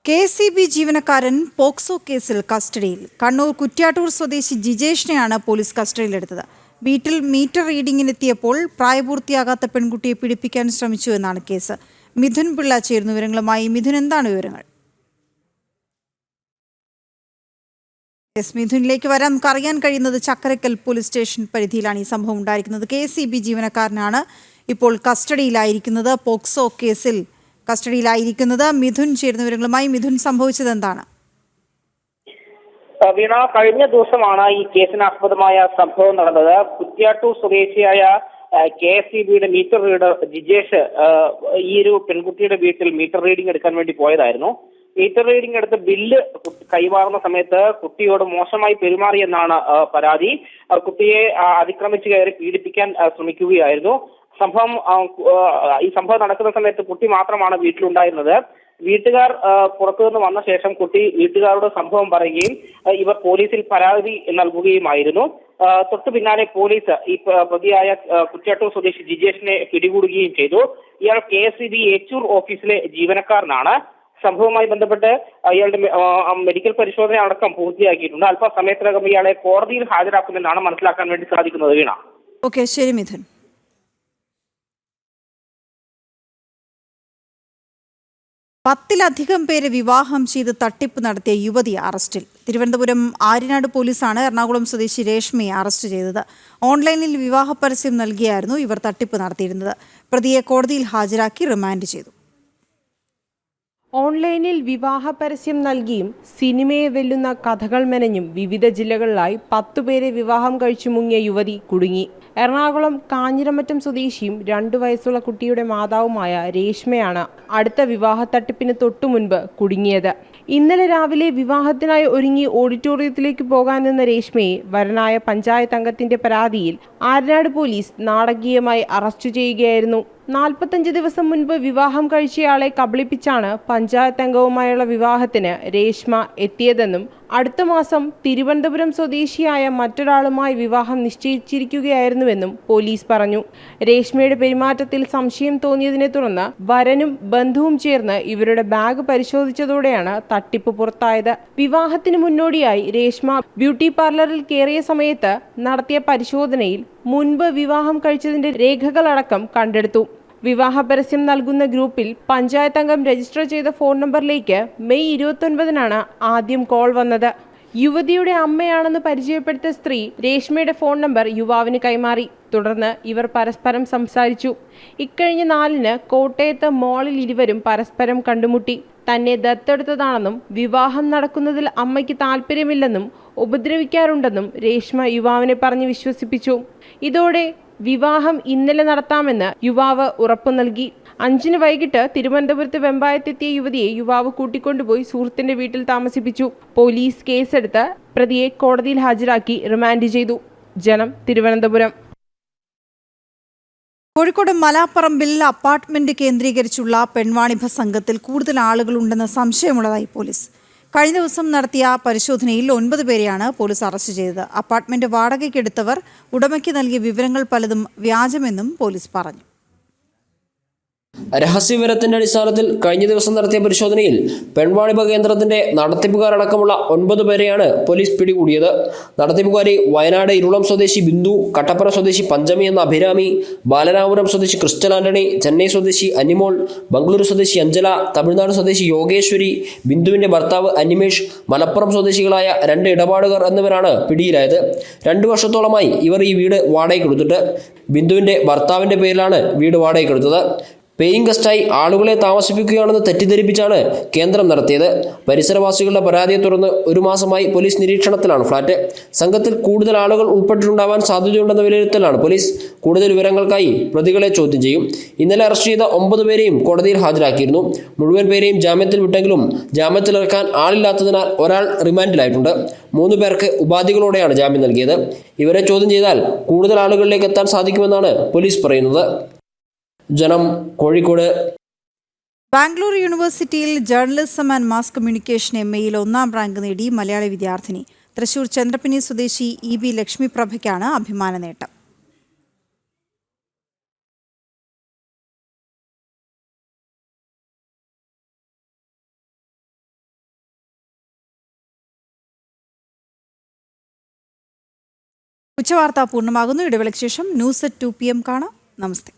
S1: KCB ജീവനക്കാരൻ പോക്സോ കേസിൽ കസ്റ്റഡിയിൽ. കണ്ണൂർ കുറ്റ്യാട്ടൂർ സ്വദേശി ജിജേഷിനെയാണ് പോലീസ് കസ്റ്റഡിയിലെടുത്തത്. വീട്ടിൽ മീറ്റർ റീഡിങ്ങിനെത്തിയപ്പോൾ പ്രായപൂർത്തിയാകാത്ത പെൺകുട്ടിയെ പീഡിപ്പിക്കാൻ ശ്രമിച്ചു എന്നാണ് കേസ്. മിഥുൻ പിള്ള ചേരുന്നു വിവരങ്ങളുമായി. മിഥുൻ, എന്താണ് വിവരങ്ങൾ? മിഥുനിലേക്ക് വരാം. നമുക്ക് അറിയാൻ കഴിയുന്നത് ചക്കരക്കൽ പോലീസ് സ്റ്റേഷൻ പരിധിയിലാണ് ഈ സംഭവം ഉണ്ടായിരിക്കുന്നത്. KCB ജീവനക്കാരനാണ് ഇപ്പോൾ കസ്റ്റഡിയിലായിരിക്കുന്നത്, പോക്സോ കേസിൽ കസ്റ്റഡിയിലായിരിക്കുന്നത്. മിഥുൻ ചേരുന്ന വിവരങ്ങളുമായി. മിഥുൻ, സംഭവിച്ചത് എന്താണ്?
S4: വീണ, കഴിഞ്ഞ ദിവസമാണ് ഈ കേസിനാസ്പദമായ സംഭവം നടന്നത്. കുറ്റ്യാട്ടൂർ സ്വദേശിയായ KSEBയുടെ മീറ്റർ റീഡർ ജിജേഷ് ഈ ഒരു പെൺകുട്ടിയുടെ വീട്ടിൽ മീറ്റർ റീഡിംഗ് എടുക്കാൻ വേണ്ടി പോയതായിരുന്നു. മീറ്റർ റീഡിംഗ് എടുത്ത് ബില്ല് കൈമാറുന്ന സമയത്ത് കുട്ടിയോട് മോശമായി പെരുമാറിയെന്നാണ് പരാതി. കുട്ടിയെ അതിക്രമിച്ച് കയറി പീഡിപ്പിക്കാൻ ശ്രമിക്കുകയായിരുന്നു. ഈ സംഭവം നടക്കുന്ന സമയത്ത് കുട്ടി മാത്രമാണ് വീട്ടിലുണ്ടായിരുന്നത്. വീട്ടുകാർ പുറത്തുനിന്ന് വന്ന ശേഷം കുട്ടി വീട്ടുകാരോട് സംഭവം പറയുകയും ഇവർ പോലീസിൽ പരാതി നൽകുകയുമായിരുന്നു. തൊട്ടു പിന്നാലെ പോലീസ് ഈ പ്രതിയായ കുറ്റ്യാട്ടൂർ സ്വദേശി ജിജേഷിനെ പിടികൂടുകയും ചെയ്തു. ഇയാൾ KSEB ഏച്ചൂർ ഓഫീസിലെ ജീവനക്കാരനാണ്. സംഭവവുമായി ബന്ധപ്പെട്ട് ഇയാളുടെ മെഡിക്കൽ പരിശോധന അടക്കം പൂർത്തിയാക്കിയിട്ടുണ്ട്. അല്പസമയത്തിനകം ഇയാളെ കോടതിയിൽ ഹാജരാക്കുമെന്നാണ് മനസ്സിലാക്കാൻ വേണ്ടി സാധിക്കുന്നത്. വീണ.
S1: ഓക്കെ, ശരി മിഥുൻ. പത്തിലധികം പേരെ വിവാഹം ചെയ്ത് തട്ടിപ്പ് നടത്തിയ യുവതി അറസ്റ്റിൽ. തിരുവനന്തപുരം ആര്യനാട് പോലീസാണ് എറണാകുളം സ്വദേശി രേഷ്മയെ അറസ്റ്റ് ചെയ്തത്. ഓൺലൈനിൽ വിവാഹ പരസ്യം നൽകിയായിരുന്നു ഇവർ തട്ടിപ്പ് നടത്തിയിരുന്നത്. പ്രതിയെ കോടതിയിൽ ഹാജരാക്കി റിമാൻഡ് ചെയ്തു.
S5: ഓൺലൈനിൽ വിവാഹ പരസ്യം നൽകിയും സിനിമയെ വെല്ലുന്ന കഥകൾ മെനഞ്ഞും വിവിധ ജില്ലകളിലായി 10 പേരെ വിവാഹം കഴിച്ചു മുങ്ങിയ യുവതി കുടുങ്ങി. എറണാകുളം കാഞ്ഞിരമറ്റം സ്വദേശിയും 2 വയസ്സുള്ള കുട്ടിയുടെ മാതാവുമായ രേഷ്മയാണ് അടുത്ത വിവാഹ തട്ടിപ്പിന് തൊട്ടുമുൻപ് കുടുങ്ങിയത്. ഇന്നലെ രാവിലെ വിവാഹത്തിനായി ഒരുങ്ങി ഓഡിറ്റോറിയത്തിലേക്ക് പോകാൻ നിന്ന രേഷ്മയെ വരനായ പഞ്ചായത്ത് അംഗത്തിന്റെ പരാതിയിൽ ആര്യനാട് പോലീസ് നാടകീയമായി അറസ്റ്റ് ചെയ്യുകയായിരുന്നു. 45 ദിവസം മുൻപ് വിവാഹം കഴിച്ചയാളെ കബളിപ്പിച്ചാണ് പഞ്ചായത്ത് അംഗവുമായുള്ള വിവാഹത്തിന് രേഷ്മ എത്തിയതെന്നും അടുത്ത മാസം തിരുവനന്തപുരം സ്വദേശിയായ മറ്റൊരാളുമായി വിവാഹം നിശ്ചയിച്ചിരിക്കുകയായിരുന്നുവെന്നും പോലീസ് പറഞ്ഞു. രേഷ്മയുടെ പെരുമാറ്റത്തിൽ സംശയം തോന്നിയതിനെ തുടർന്ന് വരനും ബന്ധുവും ചേർന്ന് ഇവരുടെ ബാഗ് പരിശോധിച്ചതോടെയാണ് തട്ടിപ്പ് പുറത്തായത്. വിവാഹത്തിന് മുന്നോടിയായി രേഷ്മ ബ്യൂട്ടി പാർലറിൽ കയറിയ സമയത്ത് നടത്തിയ പരിശോധനയിൽ മുൻപ് വിവാഹം കഴിച്ചതിന്റെ രേഖകളടക്കം കണ്ടെടുത്തു. വിവാഹ പരസ്യം നൽകുന്ന ഗ്രൂപ്പിൽ പഞ്ചായത്ത് അംഗം രജിസ്റ്റർ ചെയ്ത ഫോൺ നമ്പറിലേക്ക് മെയ് 29-നാണ് ആദ്യം കോൾ വന്നത്. യുവതിയുടെ അമ്മയാണെന്ന് പരിചയപ്പെടുത്ത സ്ത്രീ രേഷ്മയുടെ ഫോൺ നമ്പർ യുവാവിന് കൈമാറി. തുടർന്ന് ഇവർ പരസ്പരം സംസാരിച്ചു. ഇക്കഴിഞ്ഞ 4-ന് കോട്ടയത്ത് മാളിൽ ഇരുവരും പരസ്പരം കണ്ടുമുട്ടി. തന്നെ ദത്തെടുത്തതാണെന്നും വിവാഹം നടക്കുന്നതിൽ അമ്മയ്ക്ക് താല്പര്യമില്ലെന്നും ഉപദ്രവിക്കാറുണ്ടെന്നും രേഷ്മ യുവാവിനെ പറഞ്ഞ് വിശ്വസിപ്പിച്ചു. ഇതോടെ വിവാഹം ഇന്നലെ നടത്താമെന്ന് യുവാവ് ഉറപ്പു നൽകി. 5-ന് വൈകിട്ട് തിരുവനന്തപുരത്ത് വെമ്പായത്തെത്തിയ യുവതിയെ യുവാവ് കൂട്ടിക്കൊണ്ടുപോയി സുഹൃത്തിന്റെ വീട്ടിൽ താമസിപ്പിച്ചു. പോലീസ് കേസെടുത്ത് പ്രതിയെ കോടതിയിൽ ഹാജരാക്കി റിമാൻഡ് ചെയ്തു. ജനം, തിരുവനന്തപുരം.
S1: കോഴിക്കോട് മലാപ്പറമ്പിൽ അപ്പാർട്ട്മെന്റ് കേന്ദ്രീകരിച്ചുള്ള പെൺവാണിഭ സംഘത്തിൽ കൂടുതൽ ആളുകളുണ്ടെന്ന സംശയമുള്ളതായി പോലീസ്. കഴിഞ്ഞ ദിവസം നടത്തിയ പരിശോധനയിൽ 9 പേരെയാണ് പോലീസ് അറസ്റ്റ് ചെയ്തത്. അപ്പാർട്ട്മെന്റ് വാടകയ്ക്കെടുത്തവർ ഉടമയ്ക്ക് നൽകിയ വിവരങ്ങൾ പലതും വ്യാജമെന്നും പോലീസ് പറഞ്ഞു.
S7: രഹസ്യവിവരത്തിന്റെ അടിസ്ഥാനത്തിൽ കഴിഞ്ഞ ദിവസം നടത്തിയ പരിശോധനയിൽ പെൺവാണിഭ കേന്ദ്രത്തിന്റെ നടത്തിപ്പുകാരടക്കമുള്ള 9 പേരെയാണ് പോലീസ് പിടികൂടിയത്. നടത്തിപ്പുകാരി വയനാട് ഇരുളം സ്വദേശി ബിന്ദു, കട്ടപ്പന സ്വദേശി പഞ്ചമി എന്ന അഭിരാമി, ബാലരാമപുരം സ്വദേശി ക്രിസ്റ്റൽ ആന്റണി, ചെന്നൈ സ്വദേശി അനിമോൾ, ബംഗളൂരു സ്വദേശി അഞ്ജല, തമിഴ്നാട് സ്വദേശി യോഗേശ്വരി, ബിന്ദുവിന്റെ ഭർത്താവ് അനിമേഷ്, മലപ്പുറം സ്വദേശികളായ 2 ഇടപാടുകാർ എന്നിവരാണ് പിടിയിലായത്. 2 വർഷത്തോളമായി ഇവർ ഈ വീട് വാടകയ്ക്കെടുത്തിട്ട്. ബിന്ദുവിന്റെ ഭർത്താവിന്റെ പേരിലാണ് വീട് വാടകയ്ക്കെടുത്തത്. പേയിങ് ഗസ്റ്റായി ആളുകളെ താമസിപ്പിക്കുകയാണെന്ന് തെറ്റിദ്ധരിപ്പിച്ചാണ് കേന്ദ്രം നടത്തിയത്. പരിസരവാസികളുടെ പരാതിയെ തുടർന്ന് 1 മാസമായി പോലീസ് നിരീക്ഷണത്തിലാണ് ഫ്ളാറ്റ്. സംഘത്തിൽ കൂടുതൽ ആളുകൾ ഉൾപ്പെട്ടിട്ടുണ്ടാവാൻ സാധ്യതയുണ്ടെന്ന വിലയിരുത്തലാണ് പോലീസ്. കൂടുതൽ വിവരങ്ങൾക്കായി പ്രതികളെ ചോദ്യം ചെയ്യും. ഇന്നലെ അറസ്റ്റ് ചെയ്ത 9 പേരെയും കോടതിയിൽ ഹാജരാക്കിയിരുന്നു. മുഴുവൻ പേരെയും ജാമ്യത്തിൽ വിട്ടെങ്കിലും ജാമ്യത്തിലിറക്കാൻ ആളില്ലാത്തതിനാൽ ഒരാൾ റിമാൻഡിലായിട്ടുണ്ട്. 3 പേർക്ക് ഉപാധികളോടെയാണ് ജാമ്യം നൽകിയത്. ഇവരെ ചോദ്യം ചെയ്താൽ കൂടുതൽ ആളുകളിലേക്ക് എത്താൻ സാധിക്കുമെന്നാണ് പോലീസ് പറയുന്നത്. ജനം, കോഴിക്കോട്.
S1: ബാംഗ്ലൂർ യൂണിവേഴ്സിറ്റിയിൽ ജേർണലിസം ആൻഡ് മാസ് കമ്മ്യൂണിക്കേഷൻ MAയിൽ 1ാം റാങ്ക് നേടി മലയാളി വിദ്യാർത്ഥിനി. തൃശൂർ ചന്ദ്രപ്പനി സ്വദേശി EB ലക്ഷ്മിപ്രഭയ്ക്കാണ് അഭിമാന നേട്ടം. ഉച്ചവാർത്ത പൂർണ്ണമാകുന്നു. ഇടവേളയ്ക്ക് ശേഷം ന്യൂസ് at 2 PM കാണാം. നമസ്തേ.